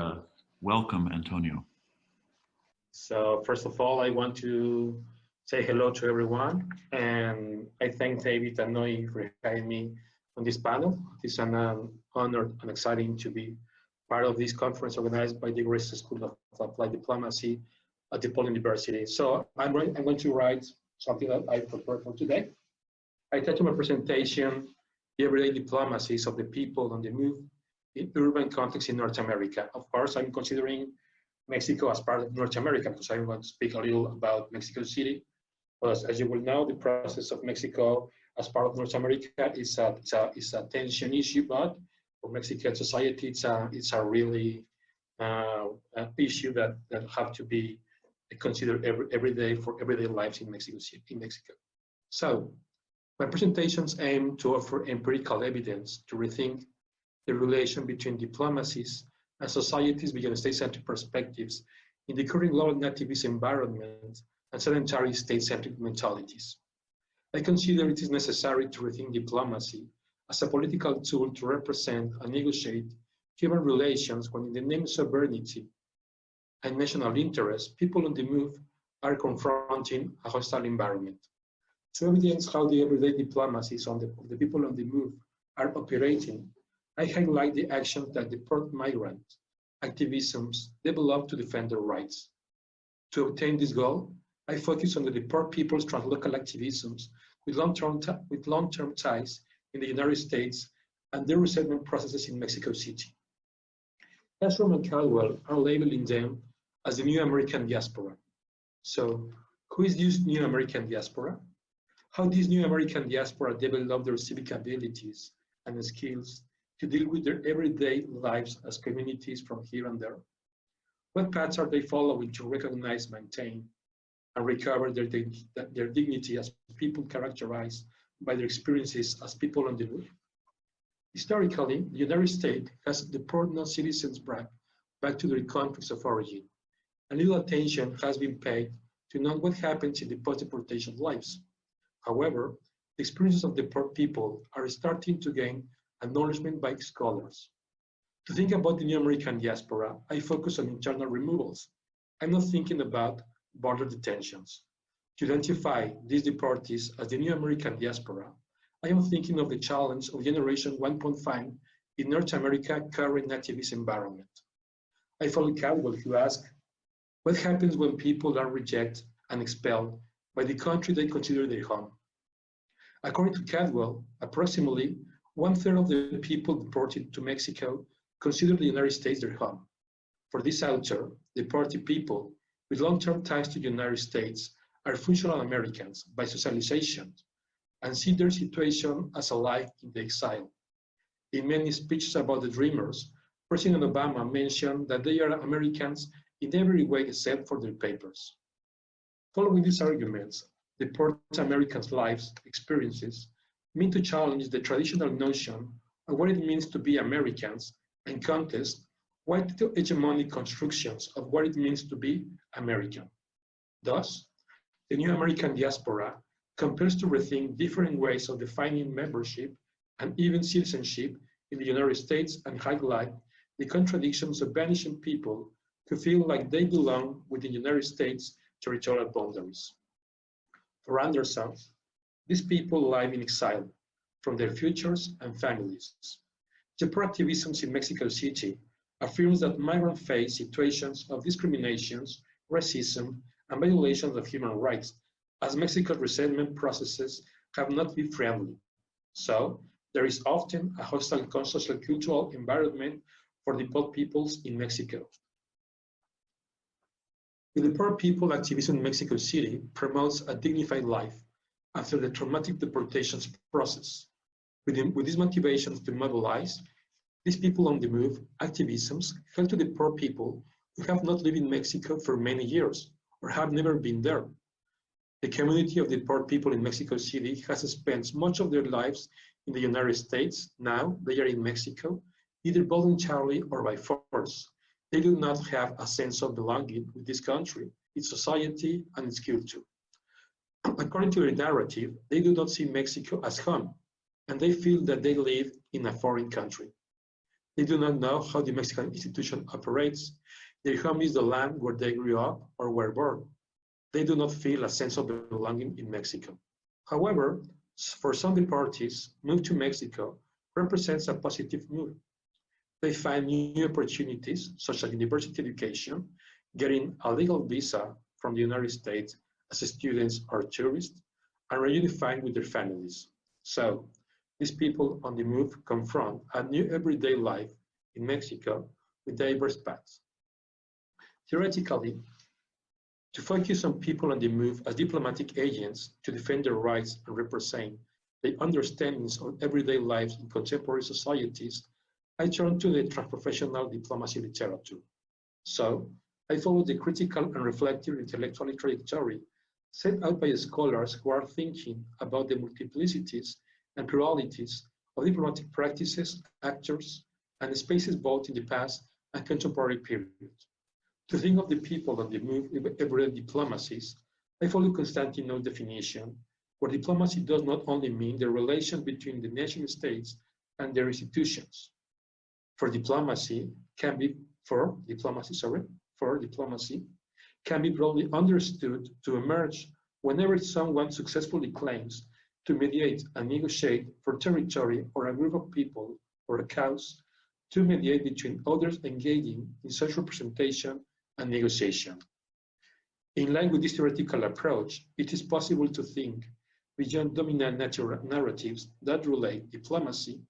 welcome, Antonio. So first of all, I want to say hello to everyone. And I thank David and Noi for having me on this panel. It's an honor and exciting to be part of this conference organized by the Graduate School of Applied Diplomacy at DePaul University. So I'm going to write something that I prepared for today. I titled my presentation, The Everyday Diplomacies of the People on the Move in Urban Context in North America. Of course, I'm considering Mexico as part of North America because I'm going to speak a little about Mexico City. But as you will know, the process of Mexico as part of North America is a tension issue, but for Mexican society, it's a really issue that have to be considered every day for everyday lives in Mexico City, in Mexico. So my presentations aim to offer empirical evidence to rethink the relation between diplomacies and societies beyond state-centric perspectives in the current global nativist environment and sedentary state-centric mentalities. I consider it is necessary to rethink diplomacy as a political tool to represent and negotiate human relations when, in the name of sovereignty and national interest, people on the move are confronting a hostile environment. To evidence how the everyday diplomacies of the people on the move are operating, I highlight the actions that the pro-migrant activisms develop to defend their rights. To obtain this goal, I focus on the poor people's translocal activisms with long-term ties in the United States and their resettlement processes in Mexico City. Castro and Caldwell are labeling them as the new American diaspora. So, who is this new American diaspora? How this new American diaspora develop their civic abilities and skills to deal with their everyday lives as communities from here and there? What paths are they following to recognize, maintain, and recover their dignity as people characterized by their experiences as people on the move? Historically, the United States has deported non-citizens back to their countries of origin, and little attention has been paid to know what happens in the post-deportation lives. However, the experiences of the poor people are starting to gain acknowledgement by scholars. To think about the new American diaspora, I focus on internal removals. I'm not thinking about border detentions. To identify these deportees as the new American diaspora, I am thinking of the challenge of Generation 1.5 in North America's current nativist environment. I follow Caldwell, who asked, what happens when people are rejected and expelled by the country they consider their home? According to Caldwell, approximately 1/3 of the people deported to Mexico consider the United States their home. For this author, deported people with long-term ties to the United States are functional Americans by socialization and see their situation as a life in the exile. In many speeches about the Dreamers, President Obama mentioned that they are Americans in every way except for their papers. Following these arguments, deported Americans' lives experiences mean to challenge the traditional notion of what it means to be Americans and contest white hegemonic constructions of what it means to be American. Thus, the new American diaspora compels to rethink different ways of defining membership and even citizenship in the United States and highlight the contradictions of vanishing people who feel like they belong within the United States territorial boundaries. For Anderson, these people live in exile from their futures and families. Separativism in Mexico City affirms that migrants face situations of discriminations, racism, and violations of human rights, as Mexico's resettlement processes have not been friendly. So, there is often a hostile social cultural environment for the poor peoples in Mexico. The poor people activism in Mexico City promotes a dignified life after the traumatic deportations process. With these motivations to mobilize, these people on the move activisms help to the poor people who have not lived in Mexico for many years or have never been there. The community of the poor people in Mexico City has spent much of their lives in the United States. Now they are in Mexico, either voluntarily or by force. They do not have a sense of belonging with this country, its society, and its culture. According to their narrative, they do not see Mexico as home, and they feel that they live in a foreign country. They do not know how the Mexican institution operates. Their home is the land where they grew up or were born. They do not feel a sense of belonging in Mexico. However, for some deportees, move to Mexico represents a positive move. They find new opportunities, such as university education, getting a legal visa from the United States as students or tourists, and reunifying with their families. So, these people on the move confront a new everyday life in Mexico with diverse paths. Theoretically, to focus on people on the move as diplomatic agents to defend their rights and represent their understandings of everyday lives in contemporary societies, I turn to the transprofessional diplomacy literature. So, I follow the critical and reflective intellectual trajectory set out by scholars who are thinking about the multiplicities and pluralities of diplomatic practices, actors, and spaces both in the past and contemporary period. To think of the people on the move with everyday diplomacies, I follow Constantino's definition, where diplomacy does not only mean the relation between the nation states and their institutions. Diplomacy can be broadly understood to emerge whenever someone successfully claims to mediate and negotiate for territory or a group of people or a cause, to mediate between others engaging in such representation and negotiation. In line with this theoretical approach, it is possible to think beyond dominant narratives that relate diplomacy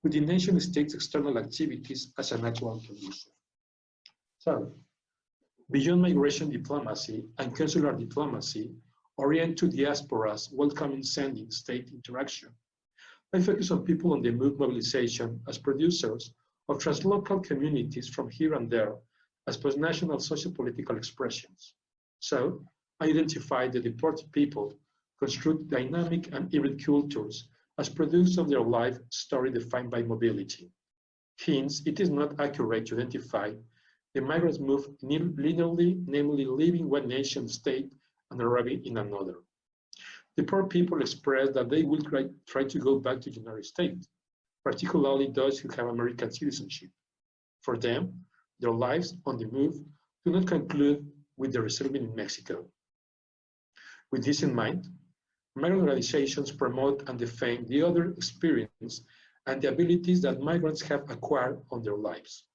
with the nation-state's external activities as a natural condition. So, beyond migration diplomacy and consular diplomacy, orient to diaspora's welcoming sending state interaction, I focus on people on the move mobilization as producers of translocal communities from here and there as post-national socio-political expressions. So, I identify the deported people, construct dynamic and hybrid cultures as products of their life story defined by mobility. Hence, it is not accurate to identify the migrants' move linearly, namely leaving one nation state and arriving in another. The poor people express that they will try to go back to the United States, particularly those who have American citizenship. For them, their lives on the move do not conclude with their resettlement in Mexico. With this in mind, migrant organizations promote and defend the other experience and the abilities that migrants have acquired on their lives.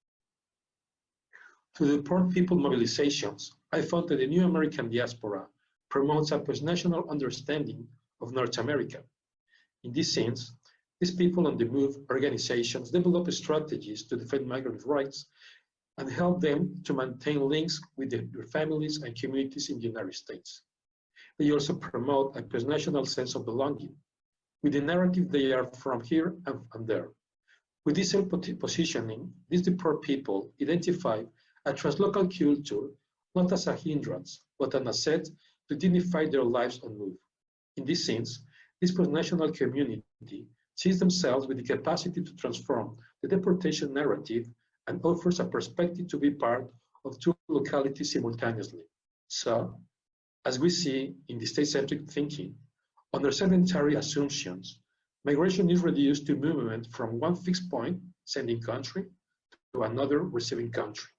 To the poor people mobilizations, I found that the new American diaspora promotes a post-national understanding of North America. In this sense, These people on the move organizations develop strategies to defend migrant rights and help them to maintain links with their families and communities in the United States. They also promote a national sense of belonging, with the narrative they are from here and there. With this positioning, these deported people identify a translocal culture not as a hindrance, but an asset to dignify their lives and move. In this sense, this post-national community sees themselves with the capacity to transform the deportation narrative and offers a perspective to be part of two localities simultaneously. So, as we see in the state-centric thinking, under sedentary assumptions, migration is reduced to movement from one fixed point, sending country, to another, receiving country.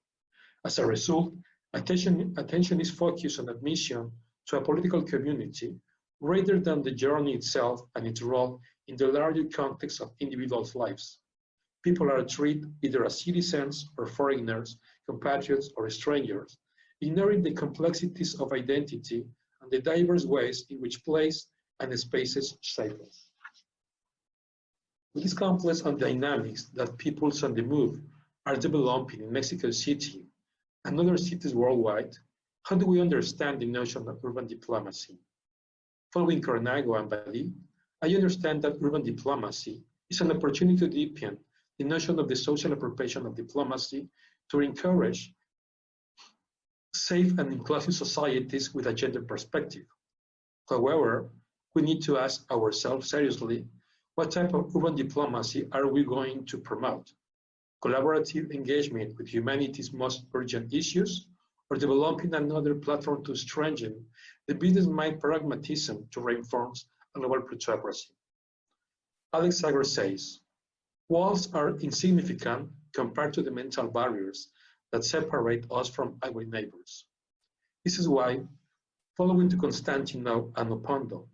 As a result, attention is focused on admission to a political community rather than the journey itself and its role in the larger context of individuals' lives. People are treated either as citizens or foreigners, compatriots or strangers, ignoring the complexities of identity and the diverse ways in which place and spaces shape us. With this complex and dynamics that peoples on the move are developing in Mexico City and other cities worldwide, how do we understand the notion of urban diplomacy? Following Coruña and Bali, I understand that urban diplomacy is an opportunity to deepen the notion of the social appropriation of diplomacy to encourage safe and inclusive societies with a gender perspective. However, we need to ask ourselves seriously, what type of urban diplomacy are we going to promote? Collaborative engagement with humanity's most urgent issues, or developing another platform to strengthen the business-mind pragmatism to reinforce a global plutocracy? Alex Sager says, walls are insignificant compared to the mental barriers that separate us from our neighbors. This is why, following to Constantino and Opondo,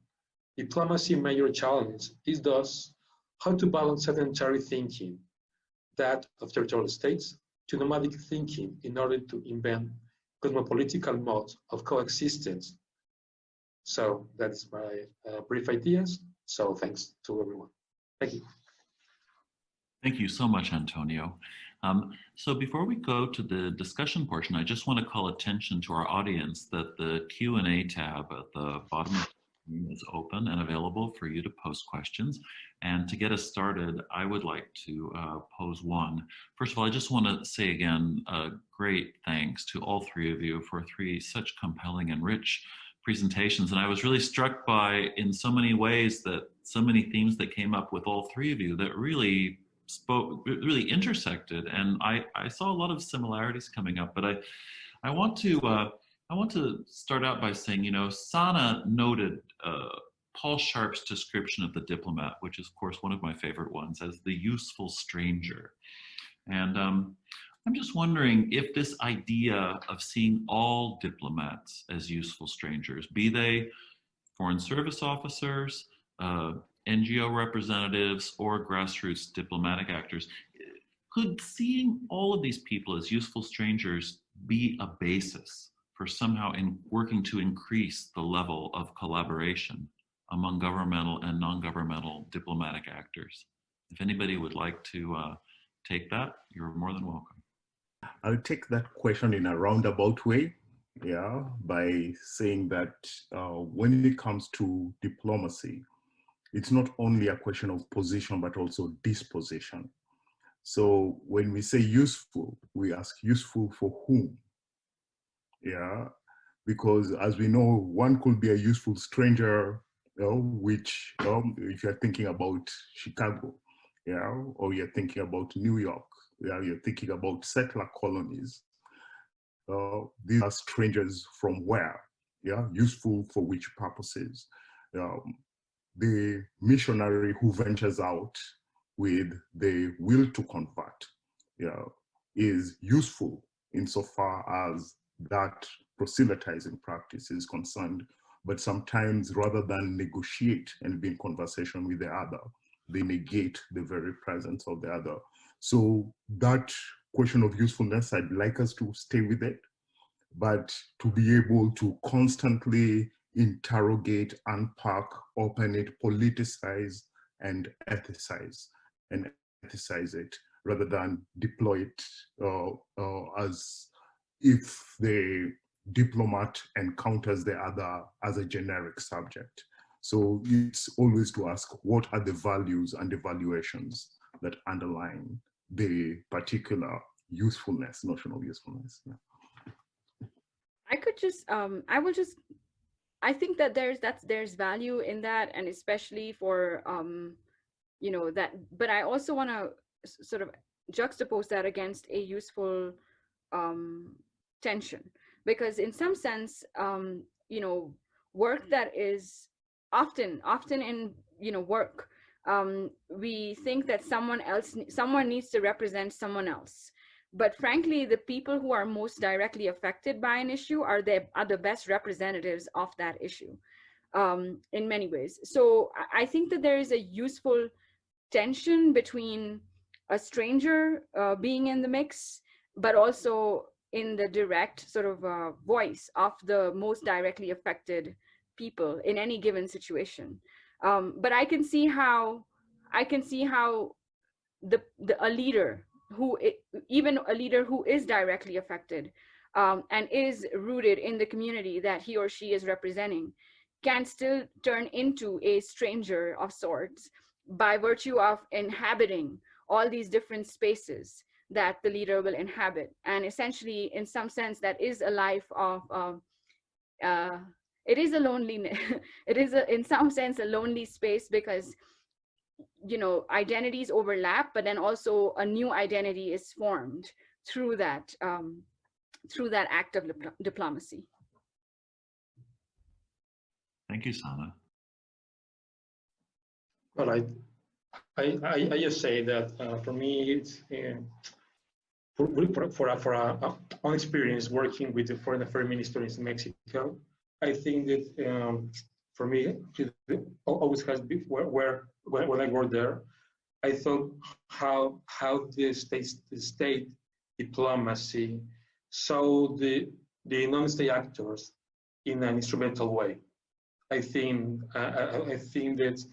diplomacy's major challenge is thus how to balance sedentary thinking, that of territorial states, to nomadic thinking in order to invent cosmopolitical modes of coexistence. So that's my brief ideas. So thanks to everyone. Thank you. Thank you so much, Antonio. So before we go to the discussion portion, I just want to call attention to our audience that the Q&A tab at the bottom of the screen is open and available for you to post questions. And to get us started, I would like to pose one. First of all, I just want to say again, great thanks to all three of you for three such compelling and rich presentations. And I was really struck by, in so many ways, that so many themes that came up with all three of you that really really intersected, and I saw a lot of similarities coming up. But I want to start out by saying, you know, Sana noted Paul Sharp's description of the diplomat, which is of course one of my favorite ones, as the useful stranger. And I'm just wondering if this idea of seeing all diplomats as useful strangers, be they foreign service officers, NGO representatives, or grassroots diplomatic actors, could seeing all of these people as useful strangers be a basis for somehow working to increase the level of collaboration among governmental and non-governmental diplomatic actors? If anybody would like to take that, you're more than welcome. I'll take that question in a roundabout way, yeah, by saying that when it comes to diplomacy, it's not only a question of position, but also disposition. So when we say useful, we ask useful for whom? Yeah, because as we know, one could be a useful stranger, you know, which, if you're thinking about Chicago, yeah, or you're thinking about New York, yeah, you're thinking about settler colonies. These are strangers from where? Yeah, useful for which purposes? The missionary who ventures out with the will to convert, yeah, is useful insofar as that proselytizing practice is concerned. But sometimes, rather than negotiate and be in conversation with the other, they negate the very presence of the other. So that question of usefulness, I'd like us to stay with it, but to be able to constantly interrogate, unpack, open it, politicize and ethicize it rather than deploy it as if the diplomat encounters the other as a generic subject. So it's always to ask, what are the values and evaluations that underline the particular usefulness, notion of usefulness? Yeah. I think that there's value in that, and especially for you know, that, but I also want to sort of juxtapose that against a useful tension, because in some sense, you know, work that is often in, you know, work, we think that someone needs to represent someone else. But frankly, the people who are most directly affected by an issue are the best representatives of that issue, in many ways. So I think that there is a useful tension between a stranger being in the mix, but also in the direct sort of voice of the most directly affected people in any given situation. But I can see how a leader even a leader who is directly affected and is rooted in the community that he or she is representing can still turn into a stranger of sorts by virtue of inhabiting all these different spaces that the leader will inhabit. And essentially, in some sense, that is a life of it is a loneliness. It is in some sense a lonely space, because, you know, identities overlap, but then also a new identity is formed through that act of diplomacy. Thank you, Sana. Well, I just say that for me, it's for own experience working with the foreign affairs ministers in Mexico. I think that for me, it always has been when I worked there, I thought how the state diplomacy saw the non-state actors in an instrumental way. I think that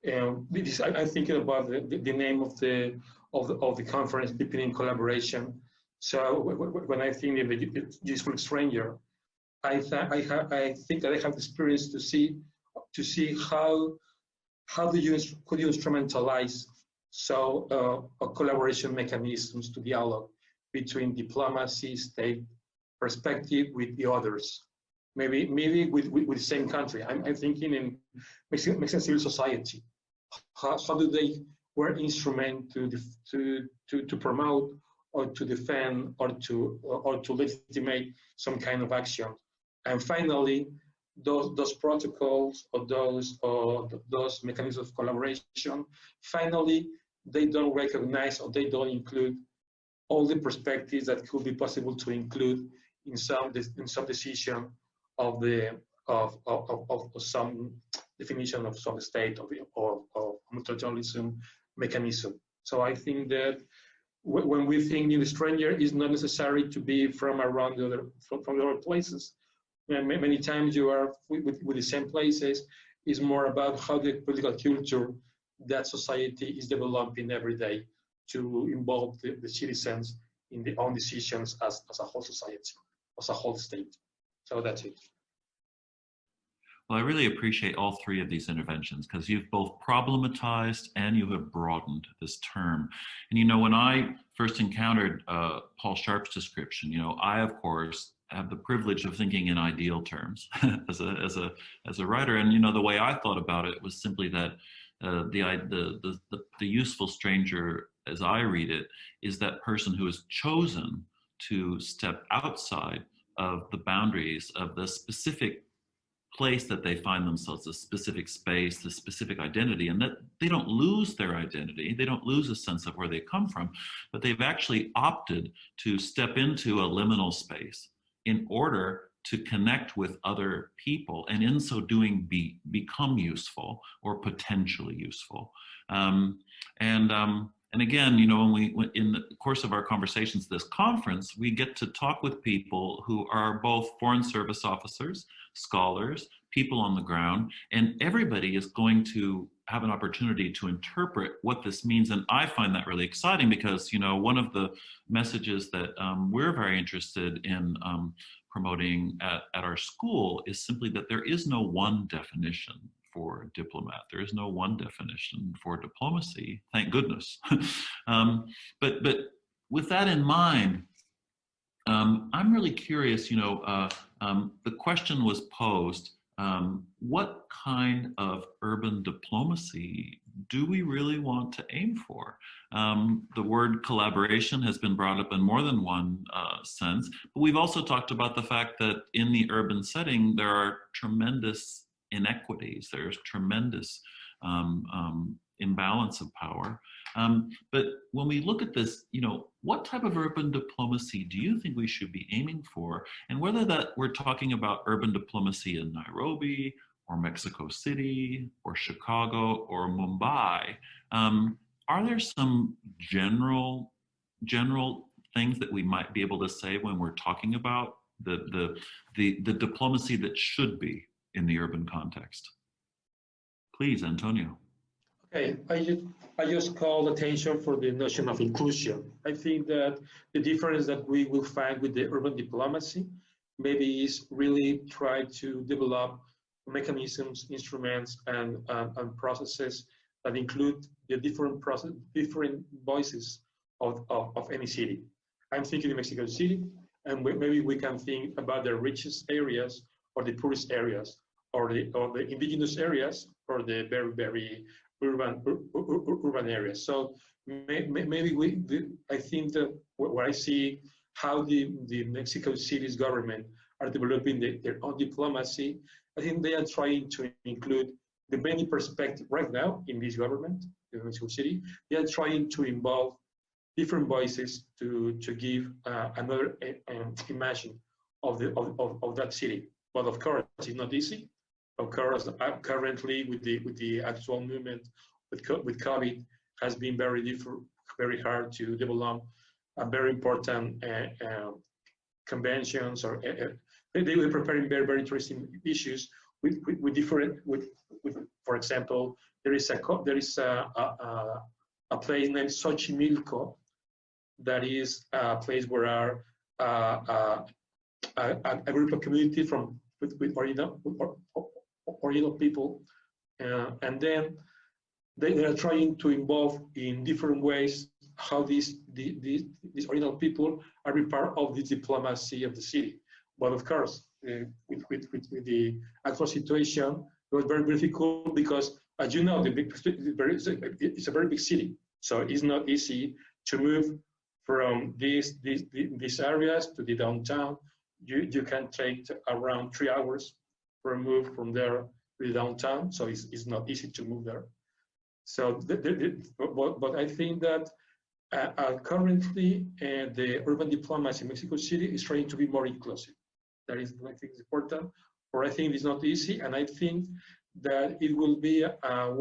I'm thinking about the name of the conference, People in Collaboration. So when I think of the useful stranger, I think that I have the experience to see how could you instrumentalize collaboration mechanisms to dialogue between diplomacy, state perspective with the others. Maybe with the same country. I'm thinking in Mexican civil society. How do they work instrument to promote or to defend or to legitimate some kind of action? And finally, those protocols or those mechanisms of collaboration, finally, they don't recognize or they don't include all the perspectives that could be possible to include in some decision of some definition of some state or multilateralism mechanism. So I think that when we think in the stranger, it's not necessary to be from around from the other places. Many times you are with the same places. It's more about how the political culture that society is developing every day to involve the citizens in their own decisions as a whole society, as a whole state. So that's it. Well, I really appreciate all three of these interventions, because you've both problematized and you have broadened this term. And, you know, when I first encountered Paul Sharp's description, you know, I, of course, have the privilege of thinking in ideal terms as a writer. And, you know, the way I thought about it was simply that the useful stranger, as I read it, is that person who has chosen to step outside of the boundaries of the specific place that they find themselves, the specific space, the specific identity, and that they don't lose their identity, they don't lose a sense of where they come from, but they've actually opted to step into a liminal space in order to connect with other people, and in so doing become useful or potentially useful. And again, you know, when in the course of our conversations at this conference, we get to talk with people who are both foreign service officers, scholars, people on the ground, and everybody is going to have an opportunity to interpret what this means. And I find that really exciting because, you know, one of the messages that we're very interested in promoting at our school is simply that there is no one definition for diplomat. There is no one definition for diplomacy, thank goodness. But with that in mind, I'm really curious, you know, the question was posed, what kind of urban diplomacy do we really want to aim for? The word collaboration has been brought up in more than one sense, but we've also talked about the fact that in the urban setting, there are tremendous inequities, there's tremendous imbalance of power. But when we look at this, you know, what type of urban diplomacy do you think we should be aiming for? And whether that we're talking about urban diplomacy in Nairobi or Mexico City or Chicago or Mumbai, are there some general things that we might be able to say when we're talking about the diplomacy that should be in the urban context? Please, Antonio. Okay, I just call attention for the notion of inclusion. I think that the difference that we will find with the urban diplomacy maybe is really try to develop mechanisms, instruments, and processes that include the different voices of any city. I'm thinking in Mexico City, and maybe we can think about the richest areas or the poorest areas, or the indigenous areas, or the very urban areas. So maybe I think that what I see how the Mexico City's government are developing their own diplomacy, I think they are trying to include the many perspectives right now in this government, in Mexico City. They are trying to involve different voices to give another imagine of that city. But of course, it's not easy. Of course, currently with the actual movement with COVID, has been very hard to develop a very important conventions, or they were preparing very interesting issues with for example, there is a place named Xochimilco that is a place where are a group of community with original people, and then they are trying to involve in different ways how these original people are a part of the diplomacy of the city. But of course, with the actual situation, it was very difficult because, as you know, it's a very big city, so it's not easy to move from these areas to the downtown. You can take around 3 hours for a move from there to the downtown, so it's not easy to move there. So, but I think that currently the urban diplomacy in Mexico City is trying to be more inclusive. That is, I think, is important. Or I think it's not easy, and I think that it will be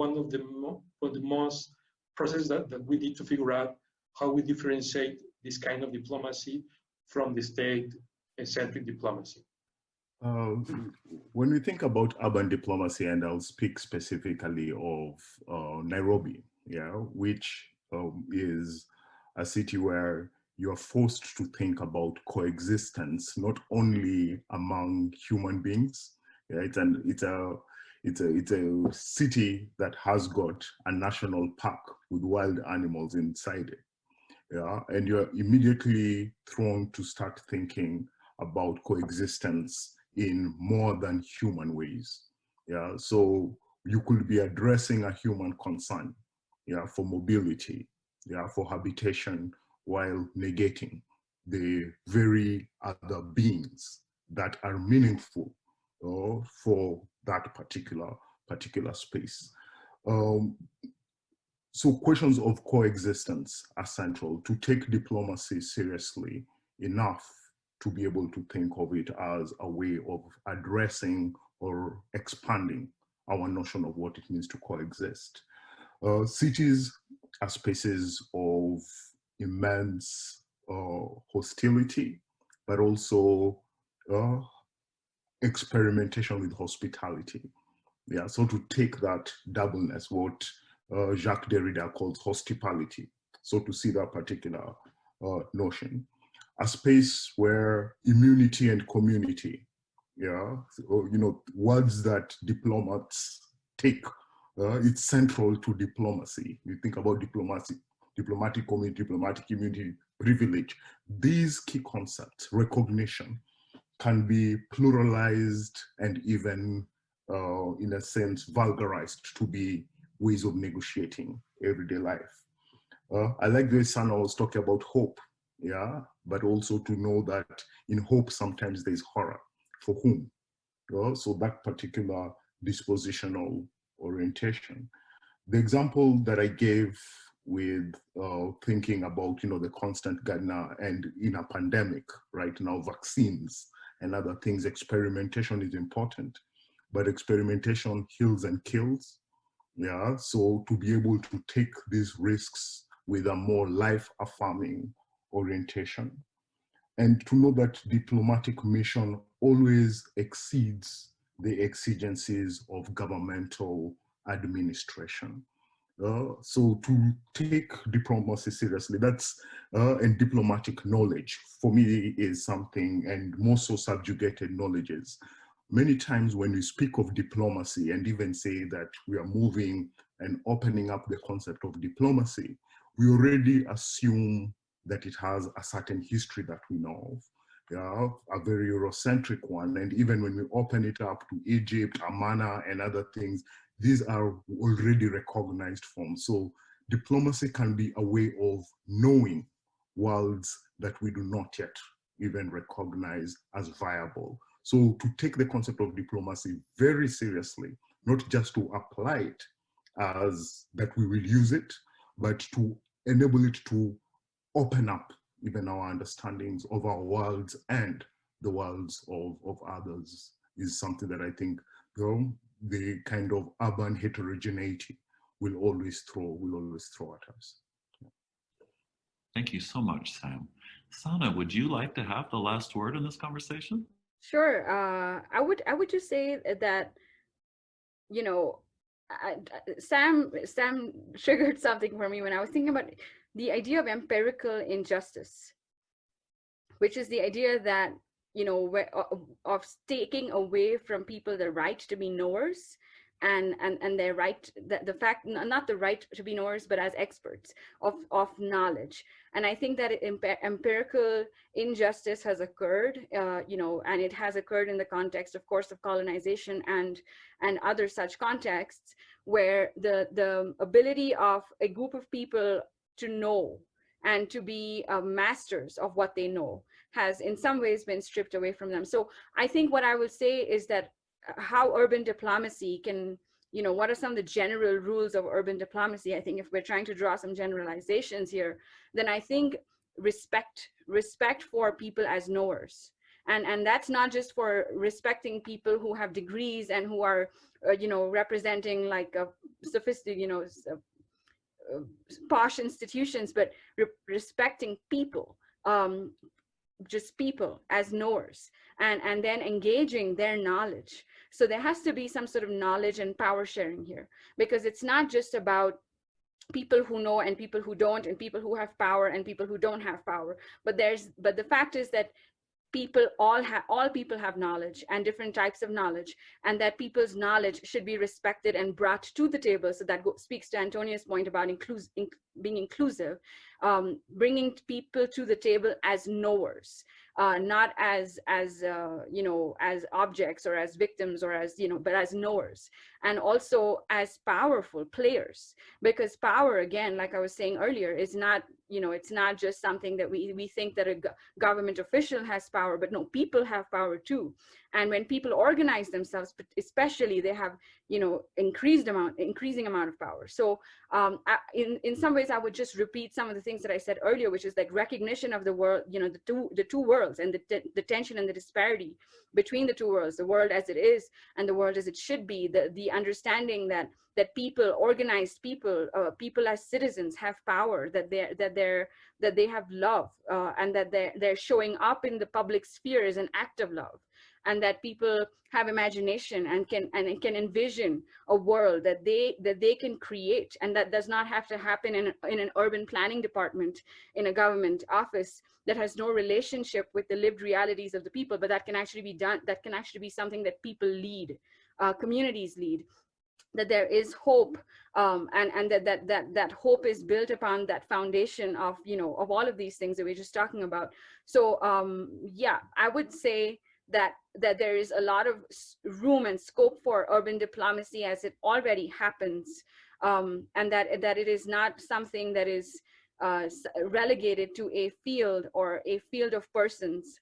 one of the most processes that we need to figure out how we differentiate this kind of diplomacy from the state-centric diplomacy. When we think about urban diplomacy, and I'll speak specifically of Nairobi, which is a city where you're forced to think about coexistence, not only among human beings. It's a city that has got a national park with wild animals inside it. And you're immediately thrown to start thinking about coexistence in more than human ways. So you could be addressing a human concern, for mobility, for habitation, while negating the very other beings that are meaningful for that particular space. So questions of coexistence are central to take diplomacy seriously enough to be able to think of it as a way of addressing or expanding our notion of what it means to coexist. Cities are spaces of immense hostility, but also experimentation with hospitality. Yeah, so to take that doubleness, what Jacques Derrida calls hospitality. So to see that particular notion, a space where immunity and community, yeah, you know, words that diplomats take, it's central to diplomacy. You think about diplomacy, diplomatic community, diplomatic immunity, privilege. These key concepts, recognition, can be pluralized and even, in a sense, vulgarized to be ways of negotiating everyday life. I like the way Sana was talking about hope, yeah, but also to know that in hope sometimes there's horror. For whom? So that particular dispositional orientation. The example that I gave with thinking about, you know, the constant gardener and in a pandemic right now, vaccines and other things, experimentation is important, but experimentation heals and kills. Yeah, so to be able to take these risks with a more life-affirming orientation, and to know that diplomatic mission always exceeds the exigencies of governmental administration. So to take diplomacy seriously, that's, and diplomatic knowledge for me is something, and more so subjugated knowledges. Many times when we speak of diplomacy and even say that we are moving and opening up the concept of diplomacy, we already assume that it has a certain history that we know of, yeah, a very Eurocentric one. And even when we open it up to Egypt, Amana, and other things, these are already recognized forms. So diplomacy can be a way of knowing worlds that we do not yet even recognize as viable. So to take the concept of diplomacy very seriously, not just to apply it as that we will use it, but to enable it to open up even our understandings of our worlds and the worlds of others is something that I think, you know, the kind of urban heterogeneity will always throw at us. Thank you so much, Sam. Sana, would you like to have the last word in this conversation? Sure. I would just say that, you know, Sam triggered something for me when I was thinking about the idea of empirical injustice, which is the idea that, you know, of taking away from people the right to be knowers, and their right, the fact, not the right to be knowers, but as experts of knowledge. And I think that empirical injustice has occurred, you know, and it has occurred in the context, of course, of colonization and other such contexts, where the ability of a group of people to know and to be masters of what they know has in some ways been stripped away from them. So I think what I will say is that how urban diplomacy can, you know, what are some of the general rules of urban diplomacy? I think if we're trying to draw some generalizations here, then I think respect for people as knowers. And that's not just for respecting people who have degrees and who are, you know, representing like a sophisticated, you know, posh institutions, but respecting people, just people as knowers, and then engaging their knowledge. So there has to be some sort of knowledge and power sharing here, because it's not just about people who know and people who don't, and people who have power and people who don't have power. But the fact is that all people have knowledge and different types of knowledge, and that people's knowledge should be respected and brought to the table. So that speaks to Antonia's point about being inclusive, bringing people to the table as knowers, not as you know, as objects or as victims or as, you know, but as knowers, and also as powerful players. Because power, again, like I was saying earlier, is not, you know, it's not just something that we think that a government official has power, but no, people have power too. And when people organize themselves, especially, they have, you know, increasing amount of power. So in some ways, I would just repeat some of the things that I said earlier, which is like recognition of the world, you know, the two worlds, and the tension and the disparity between the two worlds, the world as it is and the world as it should be, the understanding that people, organized people, people as citizens have power, that they have love, and that they're showing up in the public sphere as an act of love. and that people have imagination and can envision a world that they can create, and that does not have to happen in an urban planning department in a government office that has no relationship with the lived realities of the people, but that can actually be done, that can actually be something that people lead, communities lead, that there is hope, and that hope is built upon that foundation of, you know, of all of these things that we're just talking about. So yeah, I would say that there is a lot of room and scope for urban diplomacy as it already happens, and that it is not something that is relegated to a field or a field of persons,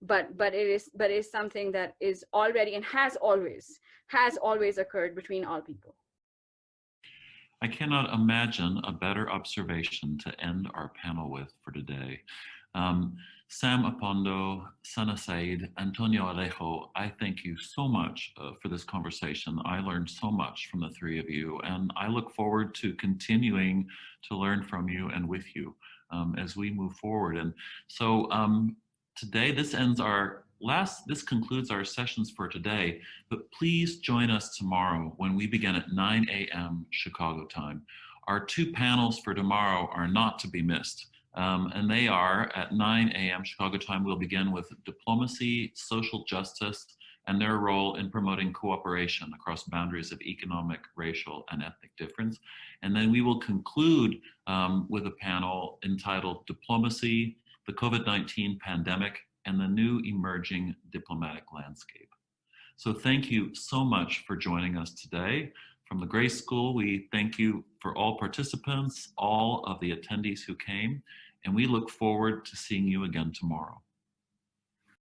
but it is something that is already and has always occurred between all people. I cannot imagine a better observation to end our panel with for today. Sam Opondo, Sana Syed, Antonio Alejo, I thank you so much for this conversation. I learned so much from the three of you, and I look forward to continuing to learn from you and with you as we move forward. And so today, this concludes our sessions for today, but please join us tomorrow when we begin at 9 a.m. Chicago time. Our two panels for tomorrow are not to be missed. And they are at 9 a.m. Chicago time. We'll begin with diplomacy, social justice, and their role in promoting cooperation across boundaries of economic, racial, and ethnic difference. And then we will conclude with a panel entitled Diplomacy, the COVID-19 Pandemic, and the New Emerging Diplomatic Landscape. So thank you so much for joining us today. From the Grace School, we thank you for all participants, all of the attendees who came, and we look forward to seeing you again tomorrow.